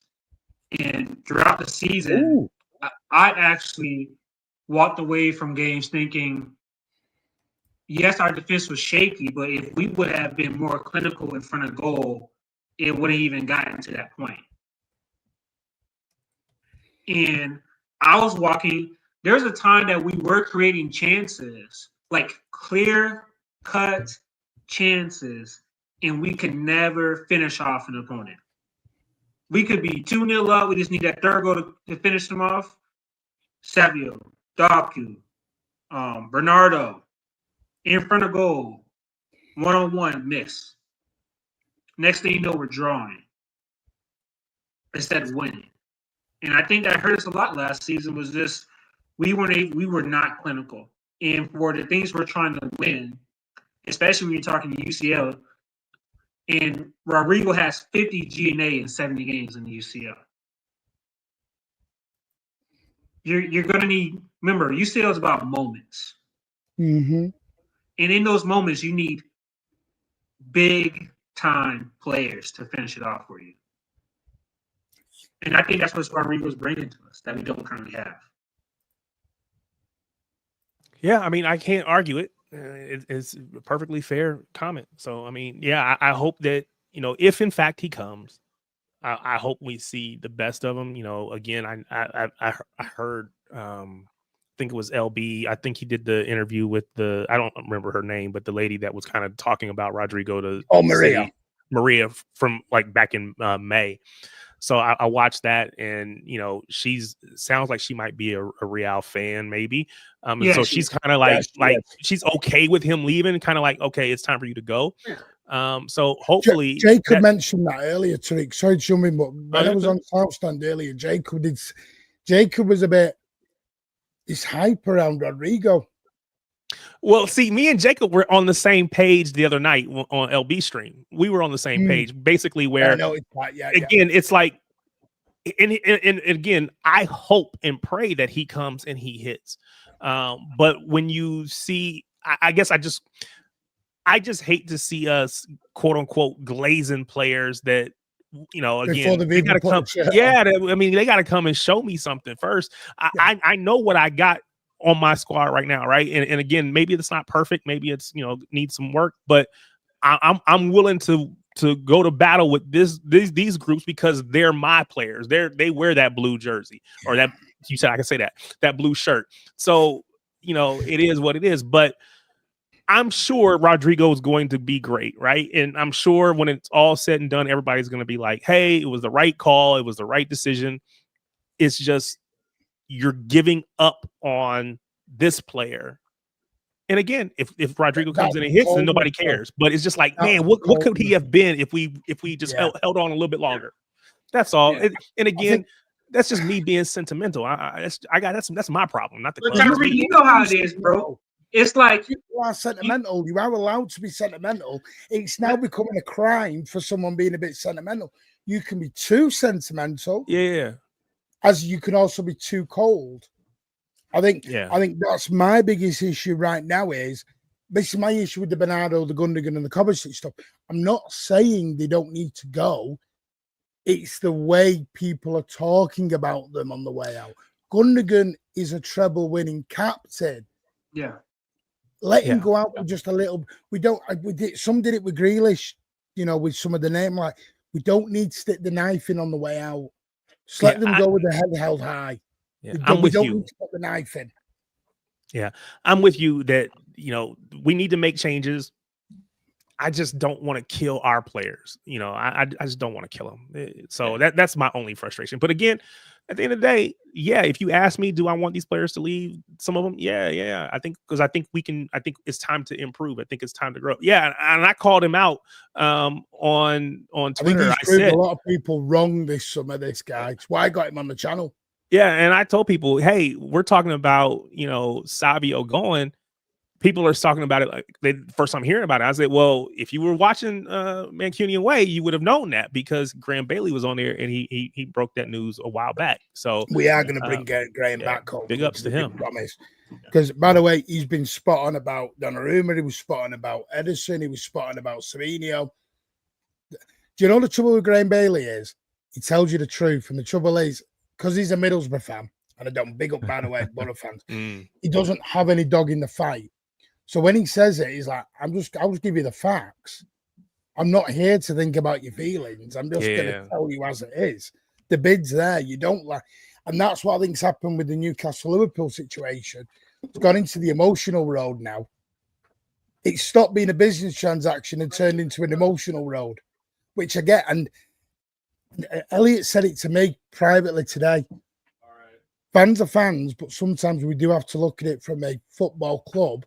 And throughout the season, I actually walked away from games thinking, yes, our defense was shaky, but if we would have been more clinical in front of goal, it wouldn't even gotten to that point. And I was walking, there's a time that we were creating chances, like clear-cut chances, and we could never finish off an opponent. We could be 2-0 up. We just need that third goal to finish them off. Savio, Doku, Bernardo, in front of goal, 1-on-1, miss. Next thing you know, we're drawing instead of winning. And I think that hurt us a lot last season was just we were not clinical. And for the things we're trying to win, especially when you're talking UCL, and Rodrygo has 50 GNA in 70 games in the UCL. You're going to need, remember, UCL is about moments. Mm-hmm. And in those moments, you need big-time players to finish it off for you. And I think that's what Rodrygo's bringing to us that we don't currently have. Yeah, I mean, I can't argue it. It's a perfectly fair comment. So, I mean, yeah, I hope that, if in fact he comes, I hope we see the best of him. Again, I heard, I think it was LB. I think he did the interview with I don't remember her name, but the lady that was kind of talking about Rodrygo Maria from like back in May. So I watched that, and sounds like she might be a Real fan, maybe. And so she's kind of like she's okay with him leaving, kind of like, okay, it's time for you to go. So hopefully, Jacob mentioned that earlier, Tariq. Sorry to jump in, but when I was on Southstand earlier, Jacob was a bit. It's hype around Rodrygo. Well, see, me and Jacob were on the same page the other night on LB stream. We were on the same page, basically, where it's like, and again, I hope and pray that he comes and he hits. But when you see, I guess I just hate to see us, quote unquote, glazing players that, again, they got to come. Yeah, they got to come and show me something first. I know what I got on my squad right now, right? And again, maybe it's not perfect, maybe it's needs some work, but I'm willing to go to battle with these groups because they're my players. They wear that blue jersey, or that, you said I can say that blue shirt. So it is what it is. But I'm sure Rodrygo is going to be great, right? And I'm sure when it's all said and done, everybody's going to be like, "Hey, it was the right call. It was the right decision." It's just, you're giving up on this player. And again, if Rodrygo comes in and hits, then nobody cares. But it's just like, man, what could he have been if we just held on a little bit longer? That's all. Yeah. And again, that's just me being sentimental. That's my problem, not the club. Tyree, you know how it is, bro. It's like you are sentimental. You are allowed to be sentimental. It's now becoming a crime for someone being a bit sentimental. You can be too sentimental. Yeah. As you can also be too cold. I think that's my biggest issue right now. This is my issue with the Bernardo, the Gundogan, and the Kovacic stuff. I'm not saying they don't need to go. It's the way people are talking about them on the way out. Gundogan is a treble-winning captain. Yeah. Let him go out with just a little. Some did it with Grealish, with some of the name. Like, we don't need to stick the knife in on the way out. Just let them go with the head held high. Yeah, I'm with you. Need to put the knife in. Yeah, I'm with you that we need to make changes. I just don't want to kill our players. I just don't want to kill them. So that's my only frustration. But again, at the end of the day, if you ask me, do I want these players to leave? Some of them, yeah. I think it's time to improve. I think it's time to grow. Yeah, and I called him out on Twitter. I said a lot of people wrong this summer. This guy. That's why I got him on the channel. Yeah, and I told people, hey, we're talking about Savio going. People are talking about it like the first time hearing about it. I said, well, if you were watching Mancunian Way, you would have known that because Graham Bailey was on there and he broke that news a while back. So we are going to bring Graham back home. Big ups to him. Promise. Because, by the way, he's been spot on about Donnarumma. He was spot on about Ederson. He was spot on about Savinho. Do you know the trouble with Graham Bailey is? He tells you the truth. And the trouble is, because he's a Middlesbrough fan, and I don't big up, by the way, Borough fans, he doesn't have any dog in the fight. So when he says it, he's like, I'll just give you the facts. I'm not here to think about your feelings. I'm just going to tell you as it is. The bid's there. You don't like, and that's what I think's happened with the Newcastle-Liverpool situation. It's gone into the emotional road now. It stopped being a business transaction and turned into an emotional road, which I get. And Elliot said it to me privately today. Fans are fans, but sometimes we do have to look at it from a football club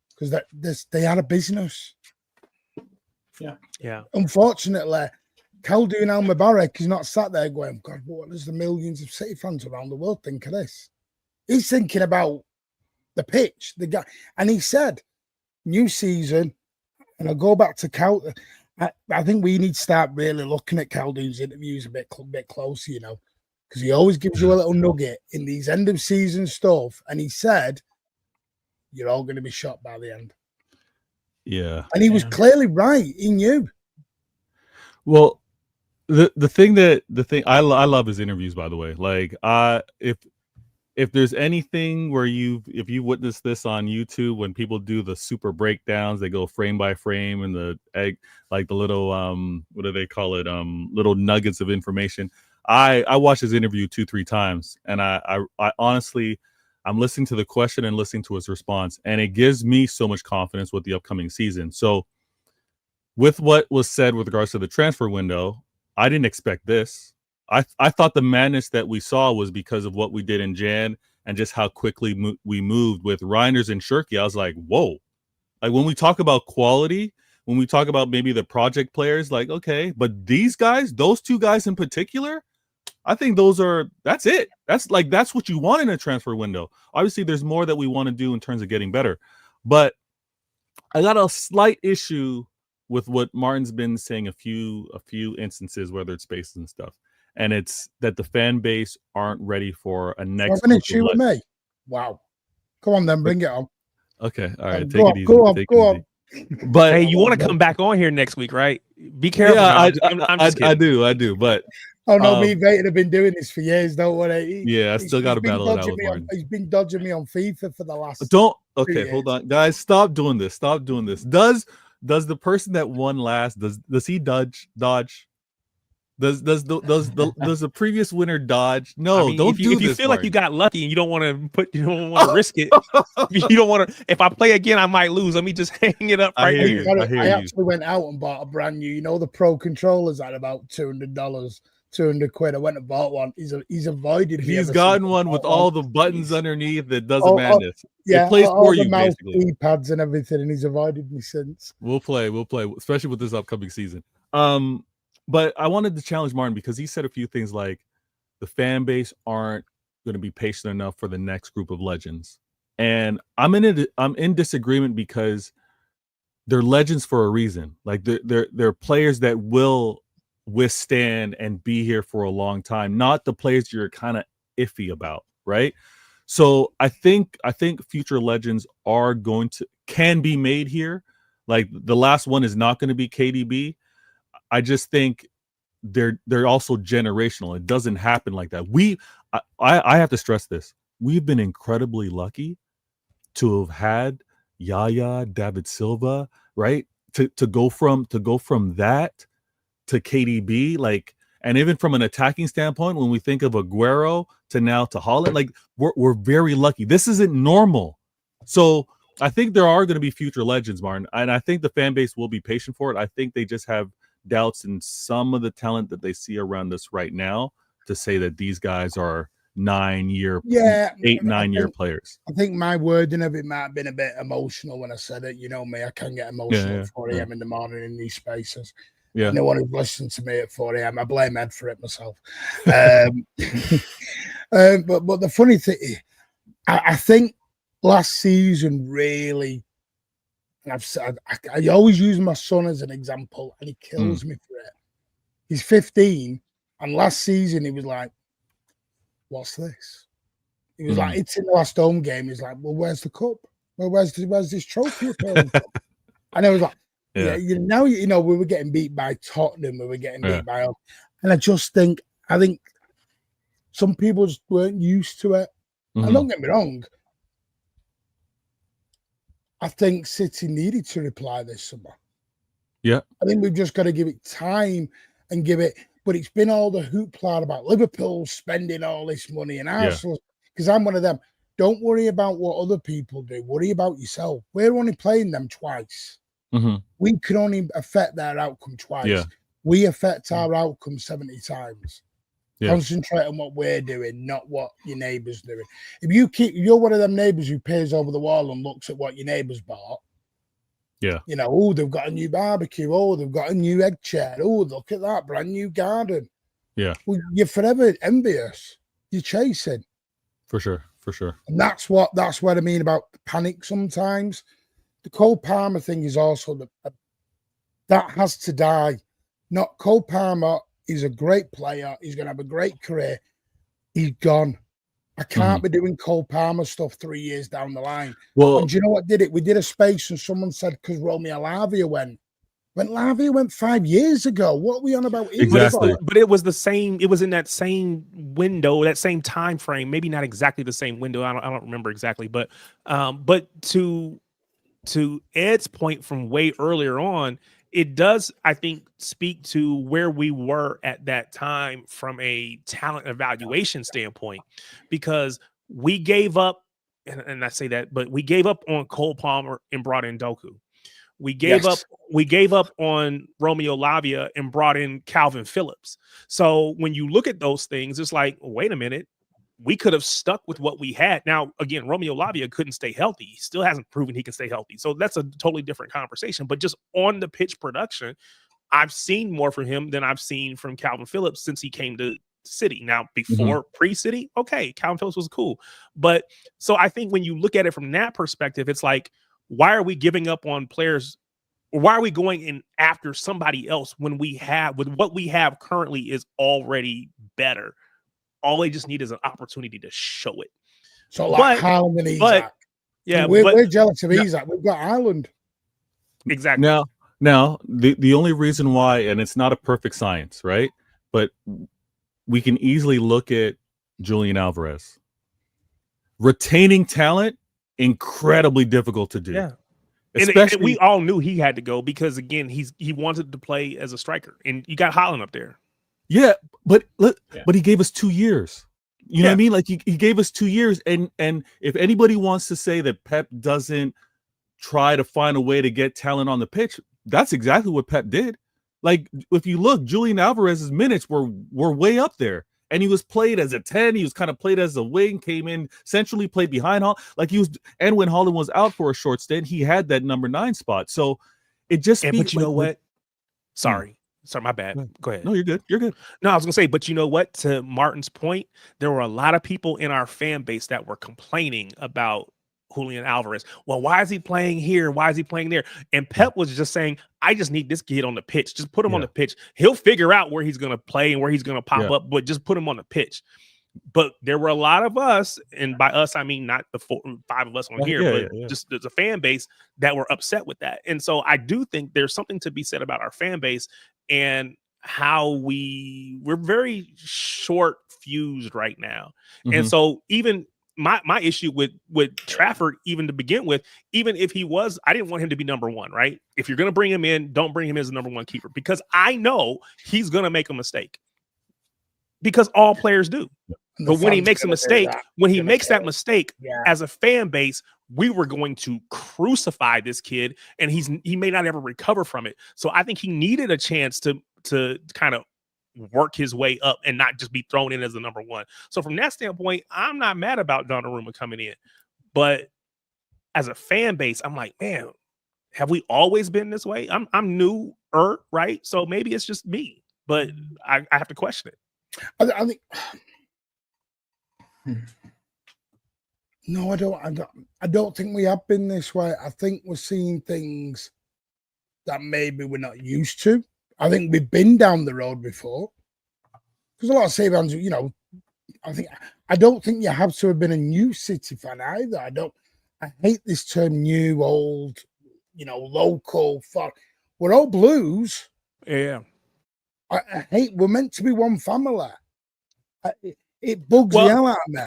because they are a business. Yeah. Unfortunately, Khaldoon Al-Mubarak is not sat there going, God, what does the millions of City fans around the world think of this? He's thinking about the pitch, the guy. And he said, new season, and I'll go back to Cal. I think we need to start really looking at Khaldoon's interviews a bit closer, you know, because he always gives you a little nugget in these end of season stuff. And he said, you're all going to be shot by the end. Yeah. And he was clearly right. He knew. Well, the thing I love his interviews, by the way. Like, if there's anything where if you witness this on YouTube, when people do the super breakdowns, they go frame by frame and the little what do they call it, little nuggets of information. I watched his interview 2-3 times, and I honestly, I'm listening to the question and listening to his response, and it gives me so much confidence with the upcoming season. So with what was said with regards to the transfer window, I didn't expect this. I thought the madness that we saw was because of what we did in Jan and just how quickly we moved with Reinders and Shirky. I was like, whoa. Like, when we talk about quality, when we talk about maybe the project players, like, okay, but these guys, those two guys in particular, I think that's it. That's what you want in a transfer window. Obviously, there's more that we want to do in terms of getting better. But I got a slight issue with what Martin's been saying a few instances, whether it's spaces and stuff. And it's that the fan base aren't ready for a next. An issue with me. Wow. Come on, then, bring it on. Okay, all right, take it easy. Go on. But hey, you want to come back on here next week, right? Be careful. Yeah, I'm just kidding. I do. But oh no, me and Vayton have been doing this for years. Don't worry. I still got to battle it out with Martin. He's been dodging me on FIFA for the last. Okay, hold on, guys. Stop doing this. Does the person that won last does he dodge? Does the previous winner dodge? No, I mean, don't if do you, this. If you feel Martin. like you got lucky and you don't want to risk it, you don't want to. If I play again, I might lose. Let me just hang it up right here. I actually went out and bought a brand new. You know, the Pro controllers at about $200, £200. I went and bought one. He's avoided me. He's gotten one with all the buttons underneath that does madness. Yeah, it plays all for the you mouse basically. pads and everything, and he's avoided me since. We'll play, especially with this upcoming season. But I wanted to challenge Martin because he said a few things like the fan base aren't going to be patient enough for the next group of legends. And I'm in disagreement because they're legends for a reason. Like they're players that will withstand and be here for a long time, not the players you're kind of iffy about, right? So I think future legends can be made here. Like the last one is not going to be KDB. I just think they're also generational. It doesn't happen like that. I have to stress this. We've been incredibly lucky to have had Yaya, David Silva, right? To go from that to KDB, like, and even from an attacking standpoint, when we think of Aguero to now to Haaland, like we're very lucky. This isn't normal. So I think there are going to be future legends, Martin, and I think the fan base will be patient for it. I think they just have doubts in some of the talent that they see around us right now to say that these guys are 9-year, 8-9-year players. I think my wording of it might have been a bit emotional when I said it. You know me, I can get emotional at 4 a.m. in the morning in these spaces. Yeah. No one who's listened to me at 4 a.m. I blame Ed for it myself. But the funny thing, I think last season really, and I've said, I always use my son as an example, and he kills me for it. He's 15, and last season he was like, "What's this?" He was like, "It's in the last home game." He's like, "Well, where's the cup? Well, where's this trophy?" And I was like, "Yeah, now you know we were getting beat by Tottenham, we were getting beat by us," and I think some people just weren't used to it. And don't get me wrong. I think City needed to reply this summer. Yeah. I think we've just got to give it time and but it's been all the hoopla about Liverpool spending all this money and Arsenal, because I'm one of them. Don't worry about what other people do. Worry about yourself. We're only playing them twice. We can only affect their outcome twice. We affect our outcome 70 times. Yeah. Concentrate on what we're doing, not what your neighbour's doing. If you're one of them neighbours who peers over the wall and looks at what your neighbour's bought, Yeah. you know, oh, they've got a new barbecue. Oh, they've got a new egg chair. Oh, look at that brand new garden. Yeah. Well, you're forever envious. You're chasing. For sure. For sure. And that's what I mean about panic sometimes. The Cole Palmer thing is also that has to die. Not Cole Palmer. He's a great player. He's going to have a great career. He's gone. I can't be doing Cole Palmer stuff 3 years down the line. Well, And do you know what did it? We did a space and someone said because Romeo Lavia went. When Lavia went 5 years ago, what are we on about? Exactly. But it was the same. It was in that same window, that same time frame. Maybe not exactly the same window. I don't remember exactly. But to Ed's point from way earlier on, it does, I think, speak to where we were at that time from a talent evaluation standpoint, because we gave up, and I say that, but we gave up on Cole Palmer and brought in Doku. We gave up on Romeo Lavia and brought in Calvin Phillips. So when you look at those things, it's like, wait a minute, we could have stuck with what we had. Now, again, Romeo Lavia couldn't stay healthy. He still hasn't proven he can stay healthy. So that's a totally different conversation. But just on the pitch production, I've seen more from him than I've seen from Calvin Phillips since he came to City. Now, before pre-City, okay, Calvin Phillips was cool. But so I think when you look at it from that perspective, it's like, why are we giving up on players? Or why are we going in after somebody else when what we have currently is already better? All they just need is an opportunity to show it. So like Haaland and Isak. Yeah, we're jealous of Isak. We've got Haaland. Exactly. Now the only reason why, and it's not a perfect science, right? But we can easily look at Julian Alvarez. Retaining talent, incredibly difficult to do. Yeah. Especially, and we all knew he had to go because, again, he wanted to play as a striker. And you got Haaland up there. Yeah, but he gave us 2 years. You know what I mean? Like he gave us 2 years, and if anybody wants to say that Pep doesn't try to find a way to get talent on the pitch, that's exactly what Pep did. Like if you look, Julian Alvarez's minutes were way up there, and he was played as a 10. He was kind of played as a wing, came in centrally, played behind Haaland. Like he was, and when Haaland was out for a short stint, he had that number 9 spot. So it just speaks. But you know what? Sorry, my bad. Go ahead. No, you're good. You're good. No, I was gonna say, but you know what? To Martin's point, there were a lot of people in our fan base that were complaining about Julian Alvarez. Well, why is he playing here? Why is he playing there? And Pep was just saying, I just need this kid on the pitch. Just put him on the pitch. He'll figure out where he's gonna play and where he's gonna pop up, but just put him on the pitch. But there were a lot of us, and by us I mean not the 5 of us on here, but just there's a fan base that were upset with that. And so I do think there's something to be said about our fan base and how we're very short fused right now. And so even my issue with Trafford, even to begin with, even if he was, I didn't want him to be number 1, right? If you're going to bring him in, don't bring him as the number 1 keeper, because I know he's going to make a mistake, because all players do. But when he makes a mistake, as a fan base, we were going to crucify this kid, and he may not ever recover from it. So I think he needed a chance to kind of work his way up and not just be thrown in as the number 1. So from that standpoint, I'm not mad about Donnarumma coming in. But as a fan base, I'm like, man, have we always been this way? I'm new, right? So maybe it's just me, but I have to question it. I think no, I don't think we have been this way. I think we're seeing things that maybe we're not used to. I think we've been down the road before. Because a lot of City fans, you know, I don't think you have to have been a new City fan either. I hate this term new, old, you know, local. We're all Blues. Yeah. I hate, we're meant to be one family. It bugs the hell out of me.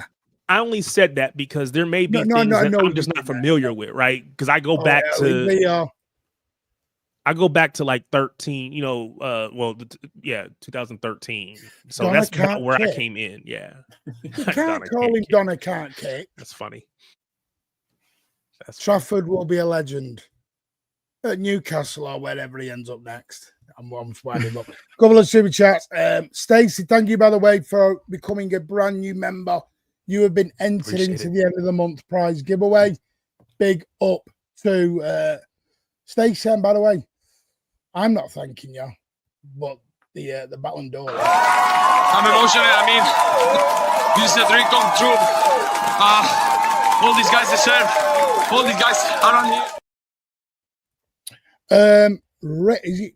I only said that because there may be things that I'm just not familiar with, right? Because I go back to I go back to like 13, you know, 2013. So Donna that's where I came in. Yeah. You can't call him Donna Can't Kick. That's funny. Trafford will be a legend. at Newcastle or wherever he ends up next. I'm winding up. Couple of super chats. Stacey, thank you, by the way, for becoming a brand new member. You have been entered into the end of the month prize giveaway. Big up to Stacey. And by the way, I'm not thanking you, but the Ballon d'Or. I'm emotional. I mean, this is a dream come true. All these guys deserve. All these guys around here. Is it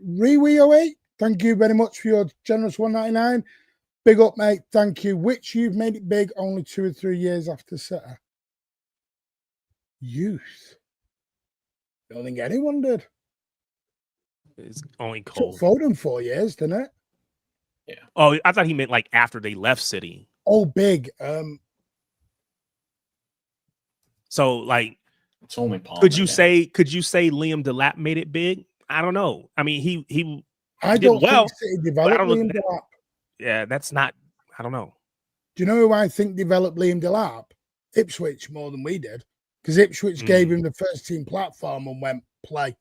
Rewe08? Thank you very much for your generous $1.99. Big up, mate. Thank you. Which you've made it big only 2 or 3 years after City. Youth. Don't think anyone did. It's only cold. Took Foden 4 years, didn't it? Yeah. Oh, I thought he meant like after they left City. Oh, big. So like, it's only Palmer. Could you say Liam Delap made it big? I don't know. I mean, he I did don't well. think City developed Liam Delap. Yeah, that's not. I don't know. Do you know who I think developed Liam Delap? Ipswich more than we did, because Ipswich gave him the first team platform and went play.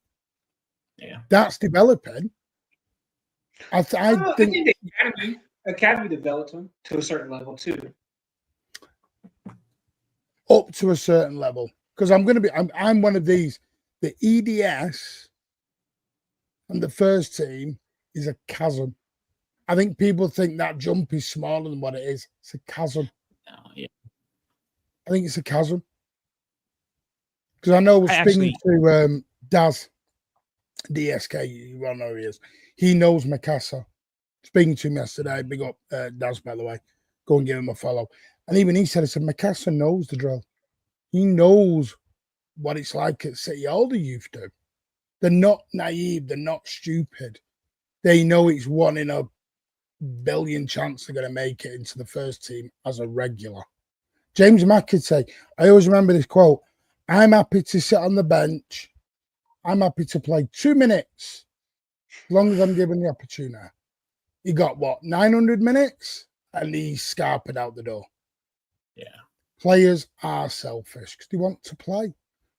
Yeah, that's developing. I think the academy developed him to a certain level too. Up to a certain level, because I'm one of these. The EDS and the first team is a chasm. I think people think that jump is smaller than what it is. It's a chasm. Yeah. I think it's a chasm. Because I know we're speaking to Daz, DSK, you all know who he is. He knows Mikasa. Speaking to him yesterday, big up Daz, by the way. Go and give him a follow. And even he said, Mikasa knows the drill. He knows what it's like at City. All the youth do. They're not naive. They're not stupid. They know it's 1 in a billion chance they're going to make it into the first team as a regular. James Mack could say, I always remember this quote, I'm happy to sit on the bench. I'm happy to play 2 minutes as long as I'm given the opportunity. He got, 900 minutes? And he's scarping out the door. Yeah. Players are selfish because they want to play.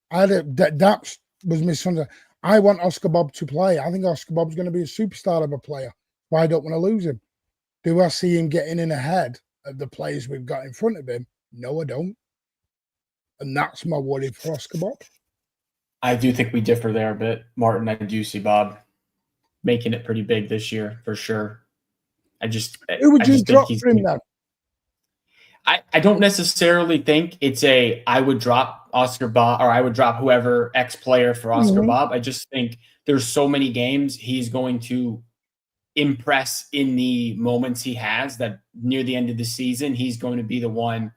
That was misunderstood. I want Oscar Bob to play. I think Oscar Bob's going to be a superstar of a player. Why I don't want to lose him? Do I see him getting in ahead of the players we've got in front of him? No, I don't. And that's my worry for Oscar Bob. I do think we differ there a bit. Martin, I do see Bob making it pretty big this year for sure. Who would you drop for him then? I don't necessarily think it's I would drop Oscar Bob or I would drop whoever X player for Oscar Bob. I just think there's so many games he's going to impress in the moments he has that near the end of the season, he's going to be the one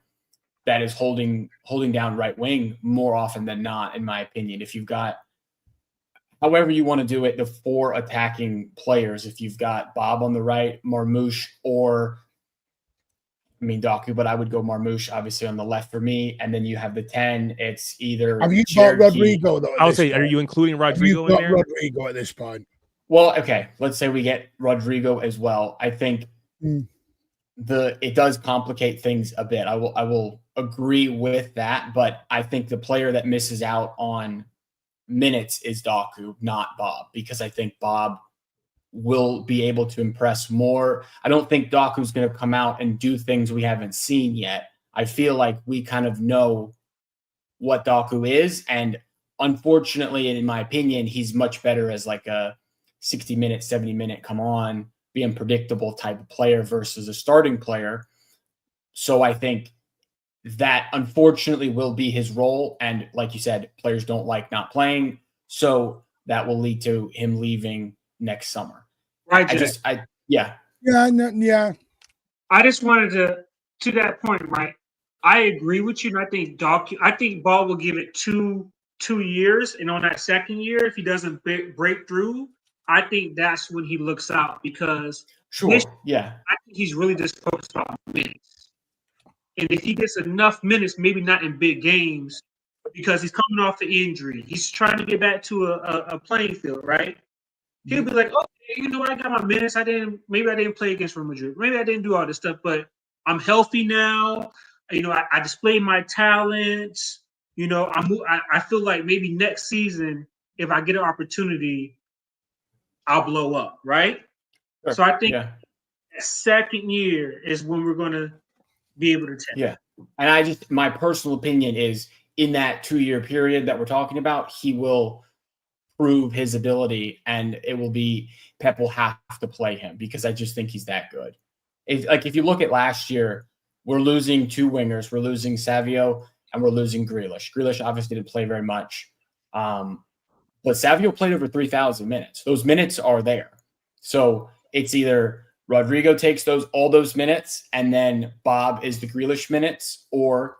that is holding down right wing more often than not, in my opinion. If you've got, however you want to do it, the 4 attacking players, if you've got Bob on the right, Marmoush, or Doku, but I would go Marmoush obviously on the left for me. And then you have the 10. It's either. Have you got Rodrygo though? I would say, are you including Rodrygo in there? Rodrygo at this point. Well, okay. Let's say we get Rodrygo as well. I think it does complicate things a bit. I will agree with that, but I think the player that misses out on minutes is Doku, not Bob, because I think Bob will be able to impress more. I don't think Doku's going to come out and do things we haven't seen yet. I feel like we kind of know what Doku is, and unfortunately, and in my opinion, he's much better as like a 60-minute, 70-minute, come on, be unpredictable type of player versus a starting player. So I think that unfortunately will be his role. And like you said, players don't like not playing. So that will lead to him leaving next summer. Right. Yeah. I just wanted to that point, right? I agree with you. And I think Ball will give it two years. And on that second year, if he doesn't break through, I think that's when he looks out, because I think he's really just focused on minutes. And if he gets enough minutes, maybe not in big games, because he's coming off the injury, he's trying to get back to a playing field, right? He'll be like, okay, you know what? I got my minutes. Maybe I didn't play against Real Madrid. Maybe I didn't do all this stuff, but I'm healthy now. You know, I displayed my talents. You know, I feel like maybe next season, if I get an opportunity, I'll blow up, right? Sure. So I think Yeah. second year is when we're going to be able to tell. Yeah. And my personal opinion is in that 2-year period that we're talking about, he will prove his ability, and it will be Pep will have to play him because I just think he's that good. If you look at last year, we're losing 2 wingers. We're losing Savio and we're losing Grealish. Grealish obviously didn't play very much. But Savio played over 3,000 minutes. Those minutes are there. So it's either Rodrygo takes all those minutes and then Bob is the Grealish minutes, or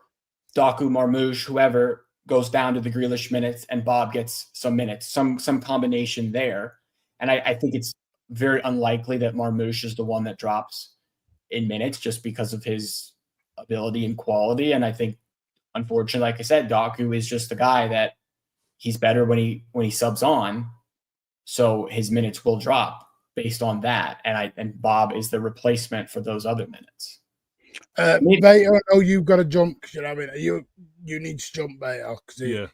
Doku, Marmoush, whoever goes down to the Grealish minutes and Bob gets some minutes, some combination there. And I think it's very unlikely that Marmoush is the one that drops in minutes just because of his ability and quality. And I think, unfortunately, like I said, Doku is just a guy that he's better when he subs on. So his minutes will drop based on that. And Bob is the replacement for those other minutes. Vader, I know you've got to jump because you know what I mean. You need to jump, Vader, because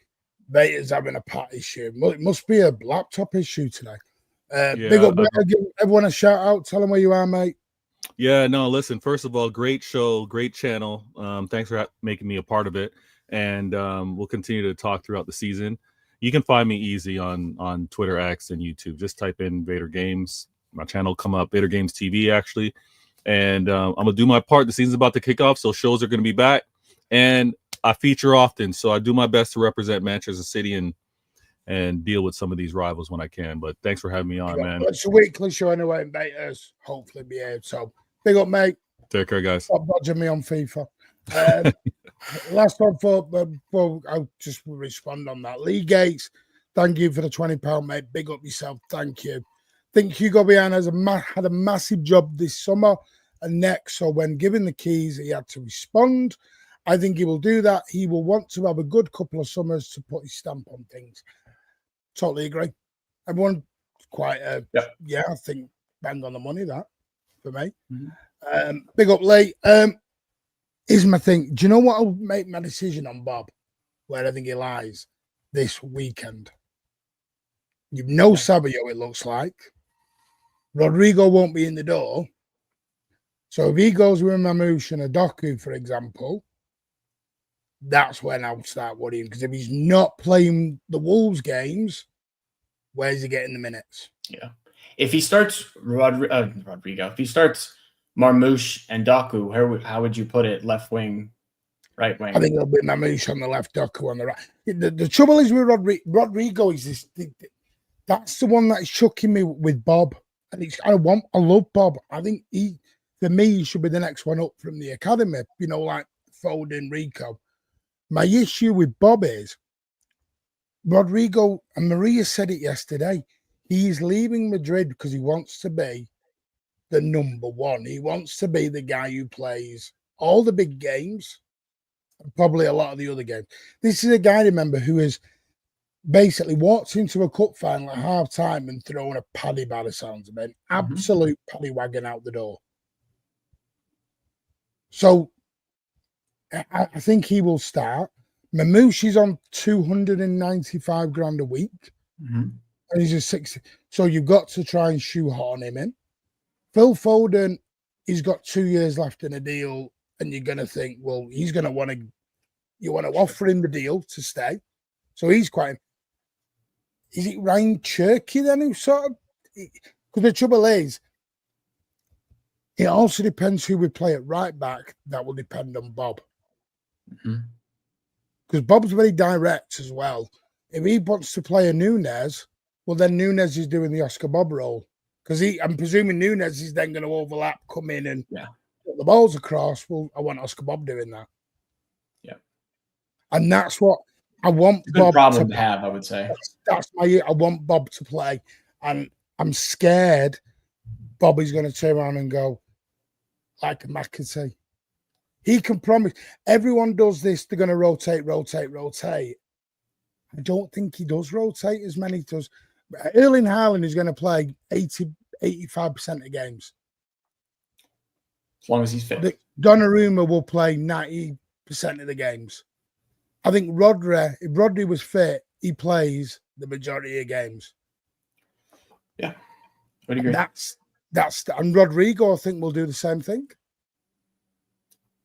Vader's having a pat issue. It must be a laptop issue today. Big up, Vader, give everyone a shout out. Tell them where you are, mate. Yeah, no, listen, first of all, great show, great channel. Thanks for making me a part of it. And we'll continue to talk throughout the season. You can find me easy on Twitter, X, and YouTube. Just type in Vader Games. My channel will come up, Vader Games TV, actually. And I'm going to do my part. The season's about to kick off, so shows are going to be back. And I feature often, so I do my best to represent Manchester City and deal with some of these rivals when I can. But thanks for having me on, man. It's a weekly show anyway, and Vader's hopefully be here. So big up, mate. Take care, guys. Stop dodging me on FIFA. Last one before I'll just respond on that. Lee Gates, thank you for the £20, mate. Big up yourself. Thank you. I think Hugo Bian had a massive job this summer and next. So when given the keys, he had to respond. I think he will do that. He will want to have a good couple of summers to put his stamp on things. Totally agree. Everyone quite, I think bang on the money that for me. Mm-hmm. Big up, Lee. Is my thing. Do you know what? I'll make my decision on Bob, where I think he lies this weekend. You've no Savio, it looks like. Rodrygo won't be in the door. So if he goes with Mamouche and Adoku, for example, that's when I'll start worrying. Because if he's not playing the Wolves games, where's he getting the minutes? Yeah. If he starts Rodrygo, if he starts Marmouche and Doku, how would you put it? Left wing, right wing? I think it'll be Marmouche on the left, Doku on the right. The trouble is with Rodrygo is this. That's the one that's shocking me with Bob. And I love Bob. I think for me, he should be the next one up from the academy. You know, like Foden, Rico. My issue with Bob is Rodrygo, and Maria said it yesterday. He's leaving Madrid because he wants to be the number one. He wants to be the guy who plays all the big games and probably a lot of the other games. This is a guy, remember, who has basically walked into a cup final at half time and thrown a paddy by the sounds of it. Absolute paddy wagon out the door. So I think he will start. Mamouche is on 295 grand a week. And he's a 60. So you've got to try and shoehorn him in. Phil Foden, he's got 2 years left in a deal, and you're going to think, well, he's going to want to offer him the deal to stay. So he's quite. Is it Ryan Cherky then who sort of? Because the trouble is, it also depends who we play at right back. That will depend on Bob. Because Bob's very direct as well. If he wants to play a Núñez, well, then Núñez is doing the Oscar Bob role. Because I'm presuming Núñez is then going to overlap, come in and put the balls across. Well, I want Oscar Bob doing that. Yeah. And that's what I want. It's a good problem to have, I would say. That's I want Bob to play. And I'm scared Bobby's going to turn around and go, like a McAtee. He can promise. Everyone does this. They're going to rotate. I don't think he does rotate as many does. Erling Haaland is going to play 85% of games. As long as he's fit. Donnarumma will play 90% of the games. I think if Rodri was fit, he plays the majority of games. Yeah, would agree. And Rodrygo, I think, will do the same thing.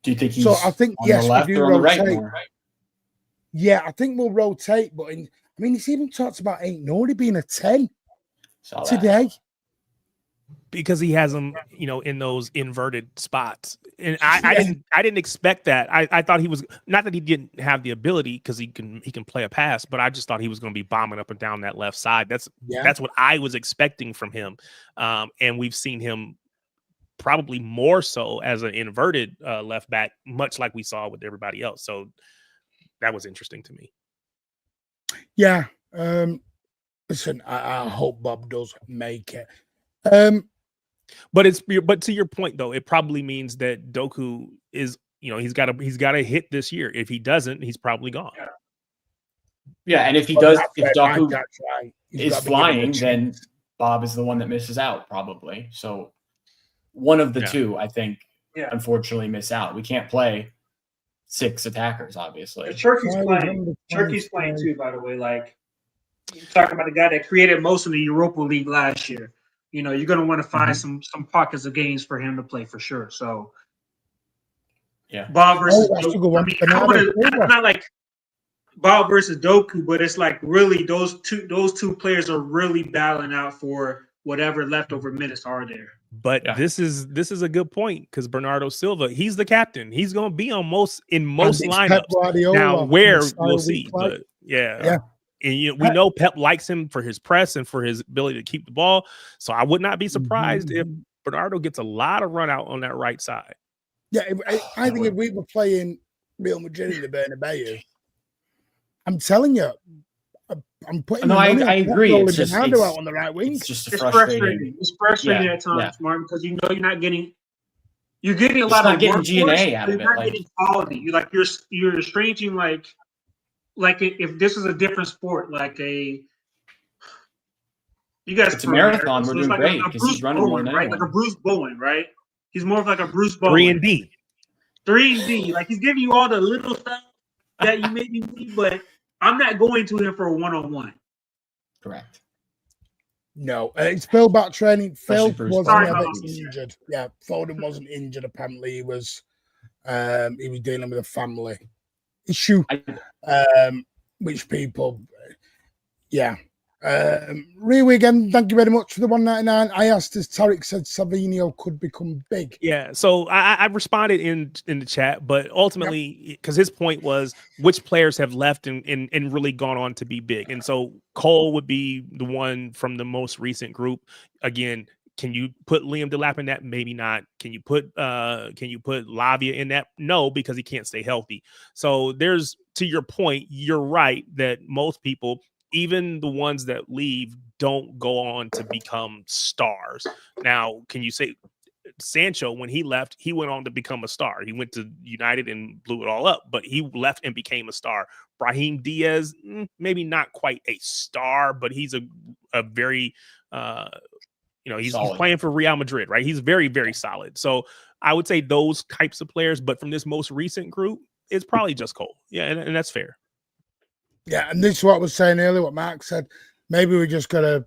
Do you think he's so? I think on yes, the left we do or on the right rotate. more? Yeah, I think we'll rotate. But he's even talked about ain't nobody being a 10 today. Because he has them, in those inverted spots, and I didn't expect that. I thought he was, not that he didn't have the ability, because he can play a pass, but I just thought he was going to be bombing up and down that left side. That's what I was expecting from him, and we've seen him probably more so as an inverted left back, much like we saw with everybody else. So that was interesting to me. Yeah. Listen, I hope Bob does make it. But to your point though, it probably means that Doku is, he's got to hit this year. If he doesn't, he's probably gone. Yeah, and if he does, if Doku is flying, then Bob is the one that misses out probably. So one of the two, I think, unfortunately miss out. We can't play 6 attackers, obviously. Turkey's playing. Turkey's playing too, by the way. Like, you're talking about the guy that created most of the Europa League last year. You're going to want to find some pockets of games for him to play for sure. So, yeah, Bob versus Doku. Not like Bob versus Doku, but it's like really those two players are really battling out for whatever leftover minutes are there. But this is a good point, because Bernardo Silva, he's the captain. He's going to be in most lineups. Pep Guardiola, now, where we'll see, but yeah. And we know Pep likes him for his press and for his ability to keep the ball. So I would not be surprised if Bernardo gets a lot of run out on that right side. Yeah, I think if we were playing Real Madrid in the Bernabeu, I'm telling you, I'm putting. No, I agree. It's just out on the right wing. It's just frustrating. It's frustrating at times, Martin, because you're not getting. You're getting a lot of getting GNA out of it. You're not getting quality. You're estranging like if this is a different sport, like you guys. It's a marathon. We're doing great because he's running more than anyone. Right? Like a Bruce Bowen, right? He's more of like a Bruce Bowen. 3-and-D. Like, he's giving you all the little stuff that you maybe need, but I'm not going to him for a one-on-one. Correct. No, it's Phil back training. Phil wasn't injured. Yeah, Foden wasn't injured. Apparently, he was dealing with a family issue, which people, Really, again, thank you very much for the 199. I asked, as Tarek said, Savinho could become big. Yeah, so I responded in the chat, but ultimately, because his point was which players have left and really gone on to be big. And so Cole would be the one from the most recent group. Again, can you put Liam Delap in that? Maybe not. Can you put Lavia in that? No, because he can't stay healthy. So there's, to your point, you're right that most people, even the ones that leave, don't go on to become stars. Now, can you say Sancho, when he left, he went on to become a star. He went to United and blew it all up, but he left and became a star. Brahim Diaz, maybe not quite a star, but he's a very, he's playing for Real Madrid, right? He's very, very solid. So I would say those types of players, but from this most recent group, it's probably just Cole. Yeah, and that's fair. Yeah, and this is what I was saying earlier, what Mark said. Maybe we just got to,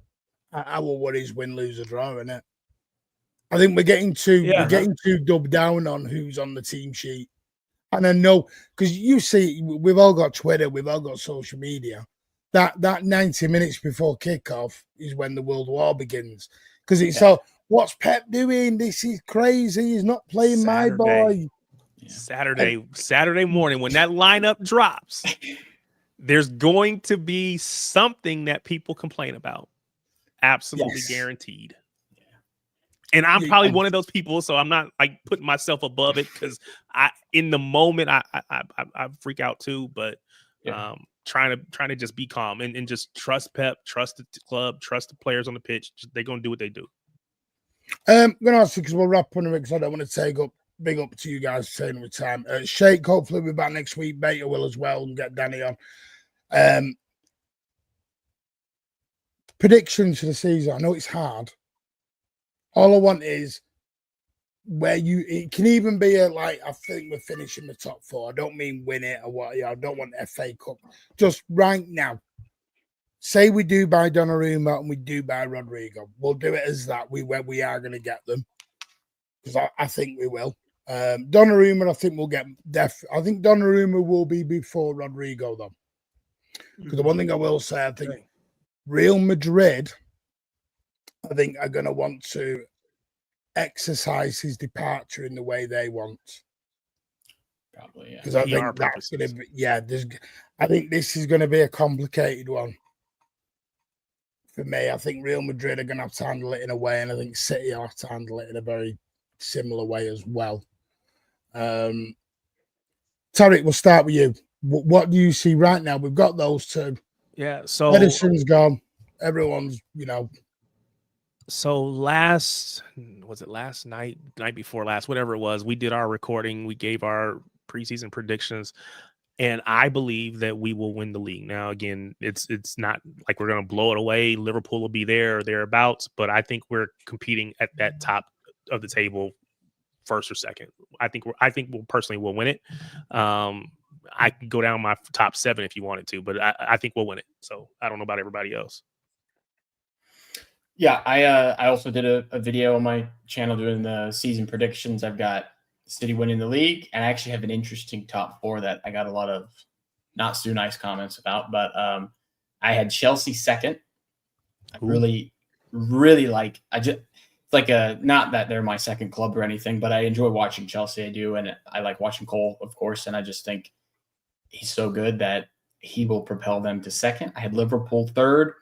our worries win, lose, or draw, innit? I think we're getting too dubbed down on who's on the team sheet. And I know, because you see, we've all got Twitter, we've all got social media. That 90 minutes before kickoff is when the World War begins. Because it's all, what's Pep doing? This is crazy. He's not playing Saturday. My boy. Saturday morning, when that lineup drops, there's going to be something that people complain about. Absolutely guaranteed. And I'm probably one of those people, so I'm not like putting myself above it, because in the moment I freak out too. But trying to just be calm and just trust Pep, trust the club, trust the players on the pitch. They're gonna do what they do. I'm gonna ask you, because we'll wrap on it, because I don't want to take up big up to you guys for taking the time. Sheikh, hopefully we'll be back next week. Beta will as well, and get Danny on. Predictions for the season. I know it's hard. All I want is where it can even be I think we're finishing the top 4. I don't mean win it or what. I don't want FA Cup. Just right now, say we do buy Donnarumma and we do buy Rodrygo. We'll do it as that. We are going to get them, because I think we will. Donnarumma, I think we'll get I think Donnarumma will be before Rodrygo, though. Because the one thing I will say, I think Real Madrid, I think, are going to want to exercise his departure in the way they want. Probably, yeah. Because I think that's going to be, I think this is going to be a complicated one for me. I think Real Madrid are going to have to handle it in a way, and I think City have to handle it in a very similar way as well. Tariq, we'll start with you. What do you see right now? We've got those two. Yeah. So Ederson's gone. Everyone's, So last night before last, whatever it was, we did our recording. We gave our preseason predictions, and I believe that we will win the league. Now, again, it's not like we're going to blow it away. Liverpool will be there or thereabouts, but I think we're competing at that top of the table, first or second. I think we'll personally will win it. I could go down my top 7 if you wanted to, but I think we'll win it. So I don't know about everybody else. Yeah, I also did a video on my channel doing the season predictions. I've got City winning the league, and I actually have an interesting top 4 that I got a lot of not so nice comments about. But I had Chelsea second. I really like. It's like not that they're my second club or anything, but I enjoy watching Chelsea. I do, and I like watching Cole, of course, and I just think he's so good that he will propel them to second. I had Liverpool third.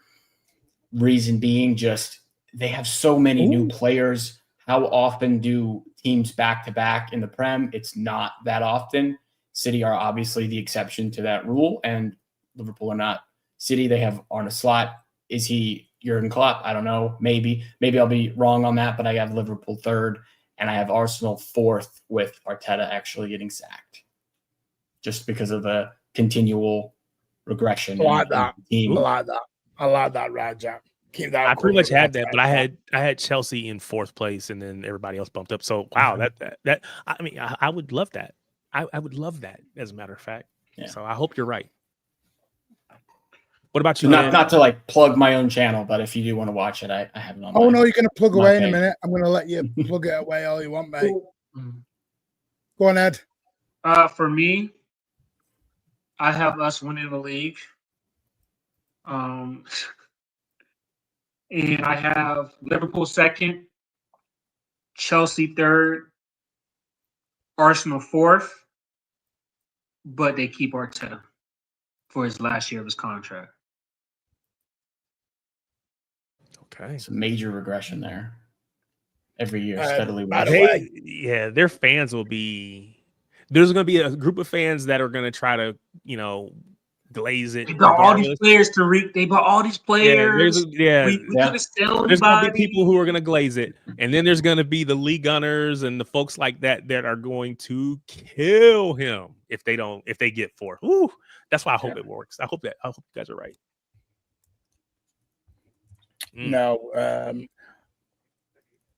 Reason being, just they have so many new players. How often do teams back-to-back in the Prem? It's not that often. City are obviously the exception to that rule, and Liverpool are not. City, they have Arne Slot. Is he Jurgen Klopp? I don't know. Maybe I'll be wrong on that, but I have Liverpool third, and I have Arsenal fourth with Arteta actually getting sacked, just because of the continual regression. I like that. I like that, Raja. Keep that. I pretty much had that, but I had Chelsea in 4th place, and then everybody else bumped up. So wow, that I mean, I would love that. I would love that, as a matter of fact. Yeah. So I hope you're right. What about you? Not to like plug my own channel, but if you do want to watch it, I have it on. Oh no, you're going to plug away in a minute. I'm going to let you plug it away all you want, mate. Go on, Ed. For me, I have us winning the league. And I have Liverpool second, Chelsea third, Arsenal fourth, but they keep Arteta for his last year of his contract. Okay. It's a major regression there. Every year, steadily. Their fans will be. There's going to be a group of fans that are going to try to, glaze it. They bought all these players, Tariq. They bought all these players. We couldn't sell There's going to be people who are going to glaze it, and then there's going to be the league gunners and the folks like that are going to kill him if they get 4. Ooh, that's why I hope it works. I hope you guys are right. No,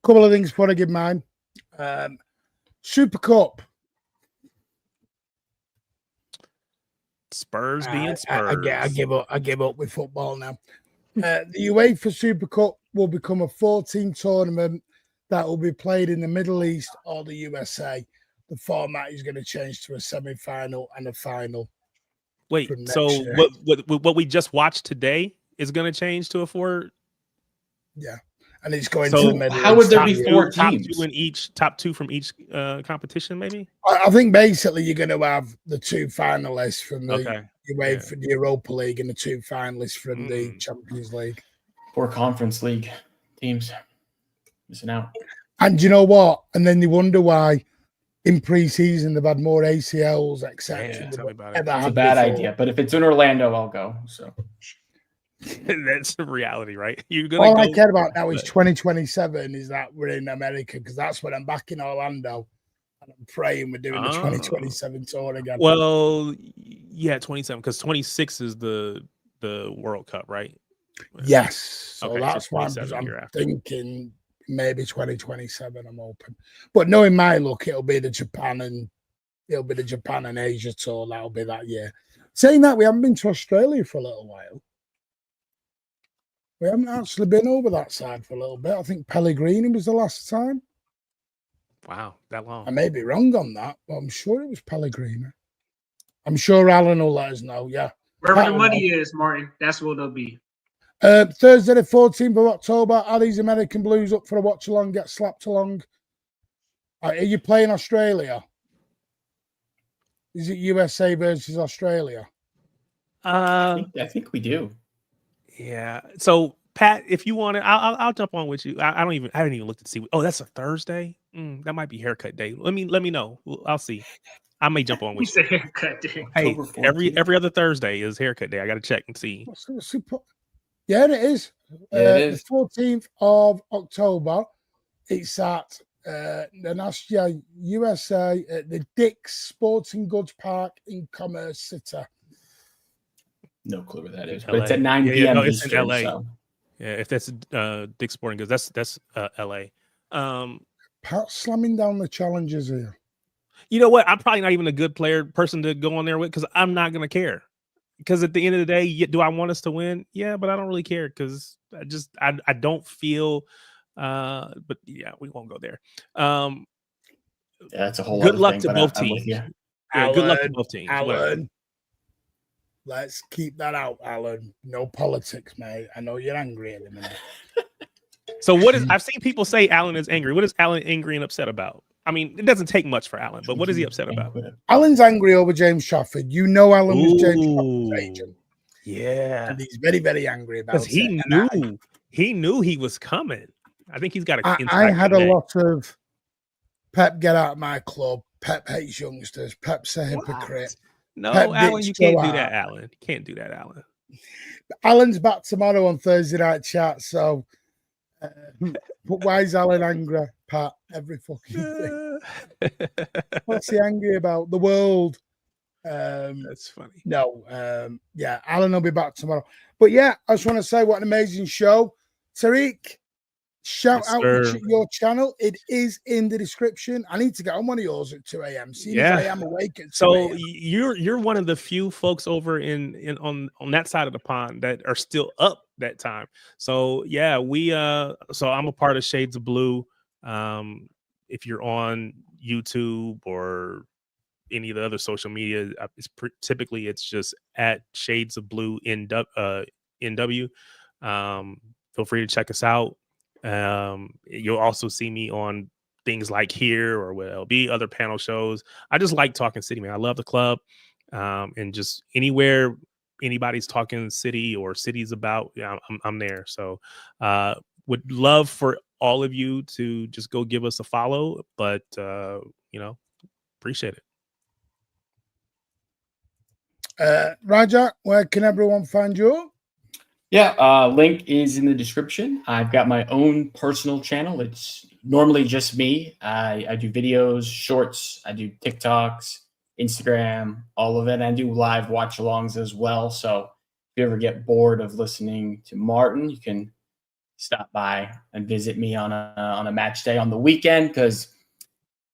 couple of things before I give mine. Super Cup. Spurs being Spurs. I give up with football now. The UEFA Super Cup will become a 4-team tournament that will be played in the Middle East or the USA. The format is going to change to a semi-final and a final. Wait, so what we just watched today is going to change to a 4? Yeah, and it's going to the Middle East. How would there be 4 teams? Top 2 from each competition, maybe? I think basically you're going to have the 2 finalists from the UEFA, the Europa League, and the 2 finalists from the Champions League. 4 Conference League teams missing out. And you know what? And then you wonder why in preseason they've had more ACLs, etc. Tell me about it. It's a bad idea, but if it's in Orlando, I'll go. So. That's the reality, right? All I care about now is 2027 is that we're in America, because that's when I'm back in Orlando, and I'm praying we're doing the 2027 tour again. Well, yeah, 27, because 26 is the World Cup, right? Yes, so okay, that's so why I'm thinking maybe 2027. I'm open, but knowing my luck, it'll be the Japan and Asia tour. That'll be that year. Saying that, we haven't been to Australia for a little while. We haven't actually been over that side for a little bit. I think Pellegrini was the last time. Wow, that long. I may be wrong on that, but I'm sure it was Pellegrini. I'm sure Alan will let us know. Yeah. Wherever the money is, Martin, that's what they'll be. Thursday, the 14th of October, are these American Blues up for a watch along? Get slapped along. Are you playing Australia? Is it USA versus Australia? I think we do. Yeah. So Pat, if you want to, I'll jump on with you. I haven't even looked to see. Oh, that's a Thursday. That might be haircut day. Let me know. I'll see. I may jump on with It's you. a haircut day. Hey, October 14th. every other Thursday is haircut day. I got to check and see. Yeah, it is. Yeah, it is. The 14th of October. It's at the National USA at the Dick's Sporting Goods Park in Commerce City. No clue where that is, LA. but it's at 9 Yeah, p.m. no, it's Eastern. in LA. So. Yeah, if that's Dick's Sporting Goods, that's LA. Pat slamming down the challenges here. You know what? I'm probably not even a good person to go on there with because I'm not going to care. Because at the end of the day, do I want us to win? Yeah, but I don't really care because I don't feel. But yeah, we won't go there. Yeah, that's a whole good other luck thing, to but both I'm with teams. you. Yeah, Alan, good luck to both teams. Alan, let's keep that out, Alan. No politics, mate. I know you're angry at the minute. So what is? I've seen people say Alan is angry. What is Alan angry and upset about? I mean, it doesn't take much for Alan, but what is he upset about? Alan's angry over James Trafford. You know Alan was James Trafford's agent. Yeah. And he's very, very angry about it. Because he knew he was coming. I think he's got a I had a lot of Pep, get out of my club. Pep hates youngsters. Pep's a hypocrite. No, Pep Alan, you can't do out. that, Alan. You can't do that, Alan. Alan's back tomorrow on Thursday night chat, so but why is Alan angry, Pat? Every fucking thing. What's he angry about? The world. That's funny. No, yeah, Alan will be back tomorrow. But yeah, I just want to say what an amazing show. Tariq, shout out your channel. It is in the description. I need to get on one of yours at 2 a.m. Seeing as I am awake at 2 a.m. you're one of the few folks over on that side of the pond that are still up that time. So yeah, so I'm a part of Shades of Blue. If you're on YouTube or any of the other social media, typically it's just at Shades of Blue NW. Feel free to check us out. You'll also see me on things like here or with LB, other panel shows. I just like talking city, man. I love the club. And just anywhere anybody's talking city or cities about, yeah, I'm there. So would love for all of you to just go give us a follow, but appreciate it. Raja, where can everyone find you? Yeah, link is in the description. I've got my own personal channel. It's normally just me. I do videos, shorts, I do TikToks, Instagram, all of it. I do live watch-alongs as well. So if you ever get bored of listening to Martin, you can stop by and visit me on a match day on the weekend, because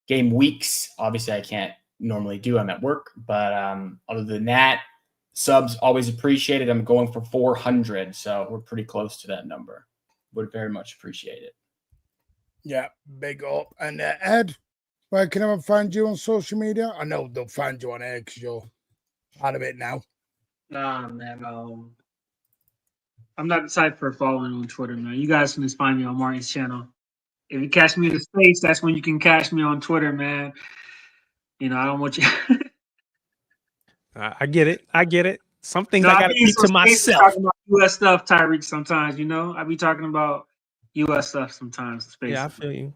game weeks, obviously I can't normally do. I'm at work, but other than that, subs always appreciated. I'm going for 400, so we're pretty close to that number. Would very much appreciate it. Yeah, big up. And Ed, where can everyone find you on social media? I know they'll find you on air because you're out of it now. Nah, man. I'm not the type for following on Twitter, man. You guys can just find me on Martin's channel. If you catch me in the States, that's when you can catch me on Twitter, man. I don't want you. I get it. Some things I gotta be keep to myself. Talking about U.S. stuff, Tyreek. Sometimes, I be talking about U.S. stuff sometimes. Yeah, I feel you.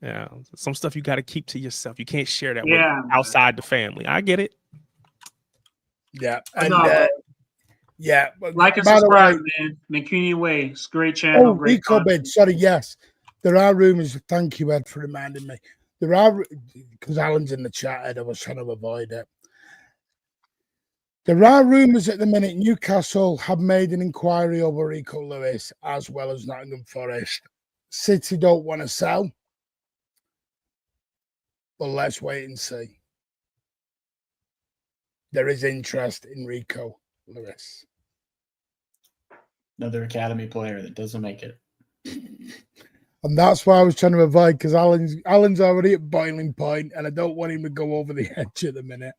Yeah, some stuff you got to keep to yourself. You can't share that with outside the family. I get it. Yeah, and yeah, like and subscribe, man. McCunion Way, it's a great channel. Great Rico bid. Sorry, yes, there are rumors. Thank you, Ed, for reminding me. There are, because Alan's in the chat, Ed. I was trying to avoid it. There are rumours at the minute Newcastle have made an inquiry over Rico Lewis as well as Nottingham Forest. City don't want to sell. But let's wait and see. There is interest in Rico Lewis. Another academy player that doesn't make it. And that's why I was trying to avoid, because Alan's already at boiling point, and I don't want him to go over the edge at the minute.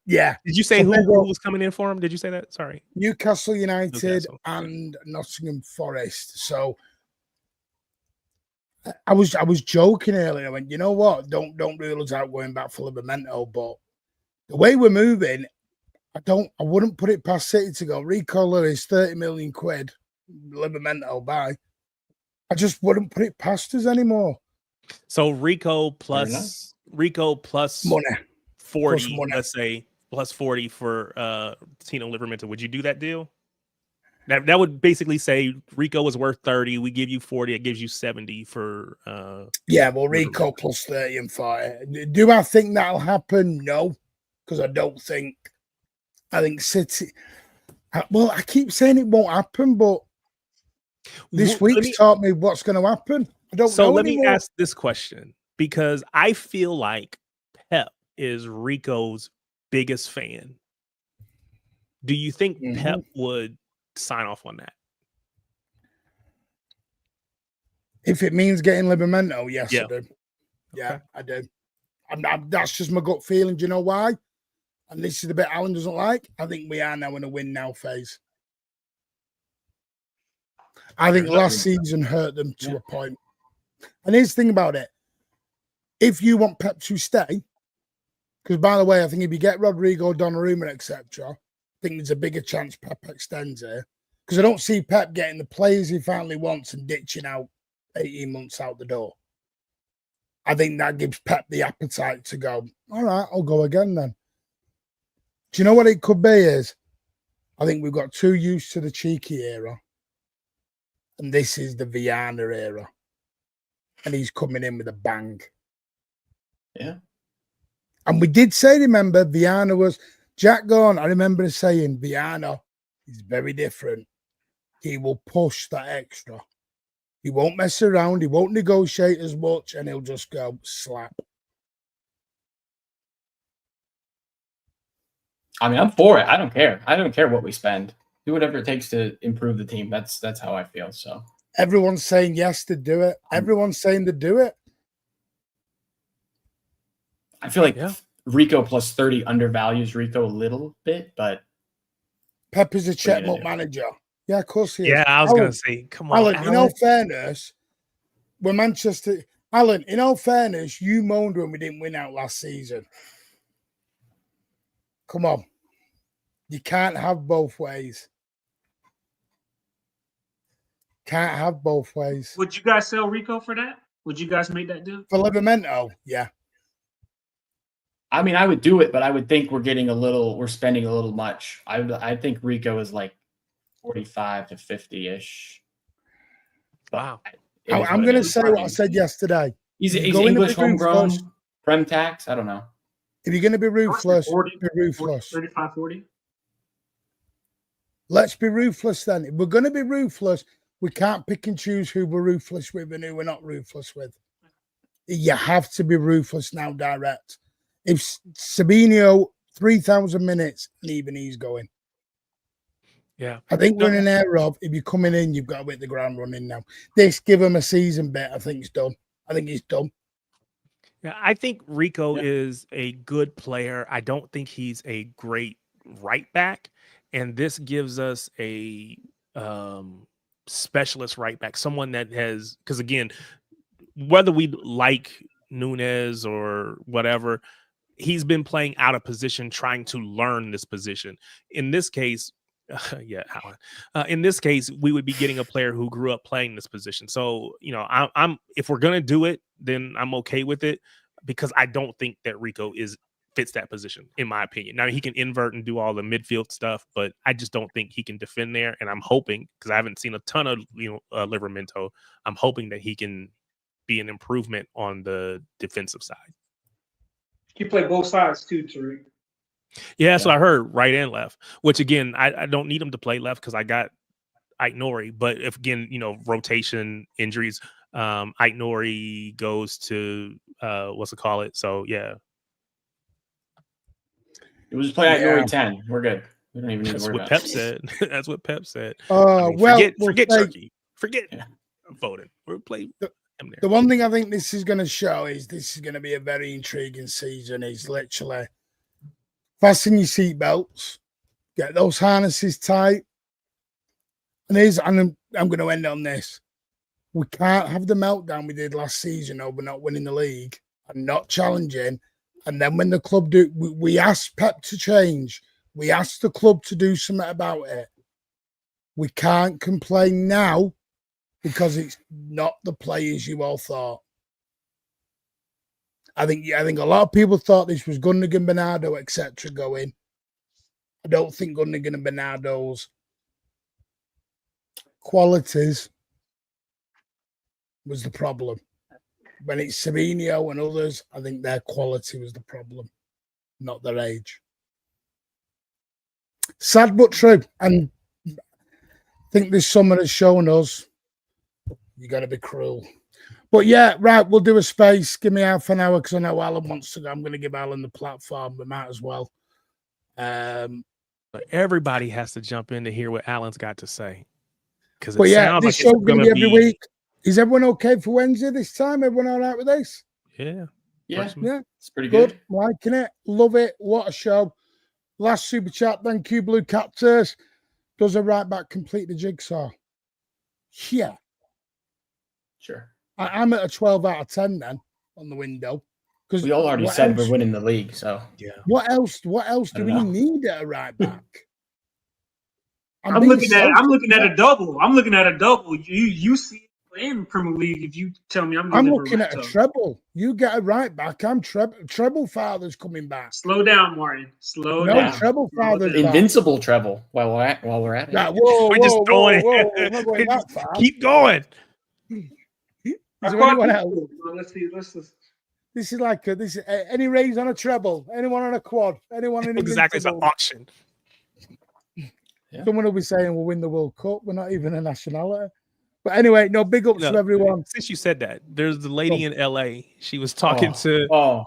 Yeah. Did you say who was coming in for him? Did you say that? Sorry. Newcastle United Newcastle. and Nottingham Forest. So I was joking earlier. I went, you know what? Don't rule us out going back for Livramento, but the way we're moving, I wouldn't put it past City to go, Rico Lewis, 30 million quid, Livramento, bye. I just wouldn't put it past us anymore. So Rico plus money. 40, Plus money. let's say, plus 40 for Tino Livramento. Would you do that deal? That would basically say Rico was worth 30. We give you 40. It gives you 70 for. Yeah, well, Rico plus 30 and 40. Do I think that'll happen? No, because I don't think. I think City. Well, I keep saying it won't happen, but this week's taught me what's going to happen. I don't know. So let anymore. me ask this question, because I feel like Pep is Rico's biggest fan. Do you think Pep would sign off on that? If it means getting Livramento, yes, Yeah. I do. Yeah, Okay. I do. That's just my gut feeling. Do you know why? And this is the bit Alan doesn't like. I think we are now in a win now phase. I think last season hurt them to a point. And here's the thing about it. If you want Pep to stay, because by the way, I think if you get Rodrygo, Donnarumma, etc., I think there's a bigger chance Pep extends here. Because I don't see Pep getting the players he finally wants and ditching out 18 months out the door. I think that gives Pep the appetite to go, all right, I'll go again then. Do you know what it could be is? I think we've got too used to the cheeky era. And this is the Viana era. And he's coming in with a bang. Yeah. And we did say, remember, Viana was Jack Gorn. I remember saying Viana is very different. He will push that extra. He won't mess around. He won't negotiate as much, and he'll just go slap. I mean, I'm for it. I don't care. I don't care what we spend. Do whatever it takes to improve the team. That's how I feel. So everyone's saying yes to do it. Everyone's saying to do it. I feel like Rico plus 30 undervalues Rico a little bit, but Pep is a checkbook manager. Yeah, of course he is. Yeah, I was going to say, come on, Alan, in all fairness, we're Manchester. Alan, in all fairness, you moaned when we didn't win out last season. Come on. You can't have both ways. Can't have both ways. Would you guys sell Rico for that? Would you guys make that deal? For Livramento, yeah. I mean, I would do it, but I would think we're spending a little much. I think Rico is like 45 to 50-ish. Wow. I'm going to say what I said yesterday. He's English homegrown, Prem tax. I don't know. If you're going to be ruthless, 40, be ruthless. 35, 40. Let's be ruthless then. If we're going to be ruthless, we can't pick and choose who we're ruthless with and who we're not ruthless with. You have to be ruthless now, direct. If Sabinho, 3,000 minutes, and even he's going. Yeah. I think we're in an era of, if you're coming in, you've got to hit the ground running now. This, give him a season bet, I think it's done. I think he's done. Yeah, I think Rico is a good player. I don't think he's a great right back. And this gives us a specialist right back, someone that has, because again, whether we like Nunez or whatever, he's been playing out of position, trying to learn this position. In this case, in this case, we would be getting a player who grew up playing this position. So, you know, I'm if we're gonna do it, then I'm okay with it, because I don't think that Rico fits that position, in my opinion. Now he can invert and do all the midfield stuff, but I just don't think he can defend there. And I'm hoping, because I haven't seen a ton of Livramento, I'm hoping that he can be an improvement on the defensive side. He played both sides too, Tariq. Yeah, so I heard right and left, which again, I don't need him to play left because I got Ait-Nouri. But if again, you know, rotation, injuries, Ait-Nouri goes to So yeah. We'll just play Ait-Nouri 10. We're good. We don't even need That's to worry what about Pep it. said. That's what Pep said. Well, Forget say- Turkey. Forget Yeah. voting. We're playing him there. The one thing I think this is going to show is this is going to be a very intriguing season. Is literally fasten your seatbelts, get those harnesses tight, and I'm going to end on this. We can't have the meltdown we did last season over not winning the league and not challenging. And then when the club do, we asked Pep to change. We asked the club to do something about it. We can't complain now because it's not the players you all thought. I think a lot of people thought this was Gundogan, Bernardo, etc. going. I don't think Gundogan and Bernardo's qualities was the problem. When it's Sabinho and others, I think their quality was the problem, not their age. Sad but true. And I think this summer has shown us you got to be cruel. But yeah, right, we'll do a space. Give me half an hour because I know Alan wants to go. I'm going to give Alan the platform. We might as well. But everybody has to jump in to hear what Alan's got to say. Because But yeah, sounds this like it's show's going going to to be every week. Is everyone okay for Wednesday this time? Everyone all right with this? Yeah. Yeah, Yeah. it's pretty Good. good. Liking it. Love it. What a show. Last super chat. Thank you, Blue Captors. Does a right back complete the jigsaw? Yeah. Sure. I'm at a 12 out of 10 then on the window. Because We all already said we're winning the league, so Yeah. What else do I we don't know. need at a right back? I'm looking at a double. I'm looking at a double. You see it in Premier League if you tell me I'm looking at a treble. You get a right back. I'm treble father's coming back. Slow down, Martin. Slow No, down. treble father's back. invincible treble while we're at it. Nah, whoa, We're just whoa, throwing whoa, it. whoa, we're not going that far. Keep going. Is there anyone else? Let's see. This is like any raise on a treble? Anyone on a quad? Anyone in Exactly. It's an invincible? auction. Yeah. Someone will be saying we'll win the World Cup. We're not even a nationality. But anyway, no, big ups to everyone. Since you said that, there's the lady in LA. She was talking to what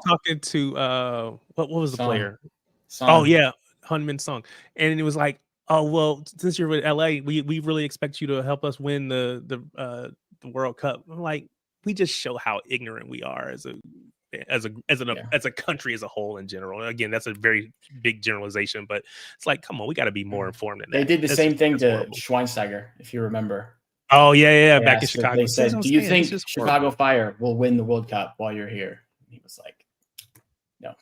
was the player? Son. Oh yeah, Hunmin Song. And it was like, oh well, since you're with LA, we really expect you to help us win the World Cup. I'm like, we just show how ignorant we are as a country as a whole in general. And again, that's a very big generalization, but it's like, come on, we got to be more informed than that. They did the same thing to horrible. Schweinsteiger, if you remember. Oh yeah, back in So Chicago. they said, "Do you think This is Chicago horrible. Fire will win the World Cup while you're here?" And he was like, "No."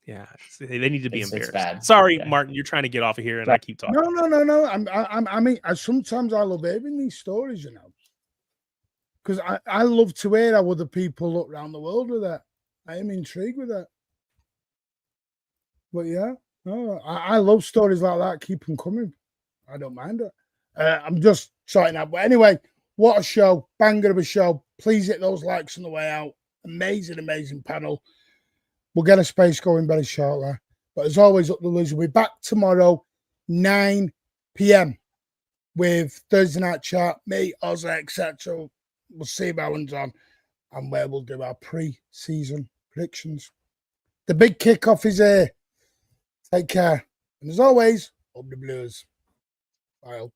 Yeah, they need to be It's embarrassed. bad. Sorry, Yeah. Martin, you're trying to get off of here, and I keep talking. No. I mean, sometimes I love hearing these stories, you know, because I love to hear how other people look around the world with that. I am intrigued with that. But yeah, no, I love stories like that. Keep them coming. I don't mind it. I'm just sorting out. But anyway, what a show. Banger of a show. Please hit those likes on the way out. Amazing panel. We'll get a space going very shortly. But as always, up the Liz, we'll be back tomorrow, 9 p.m. with Thursday Night Chat, me, Ozzy, etc. We'll see if Alan's on and where we'll do our pre-season predictions. The big kickoff is here. Take care. And as always, up the Blues. Bye.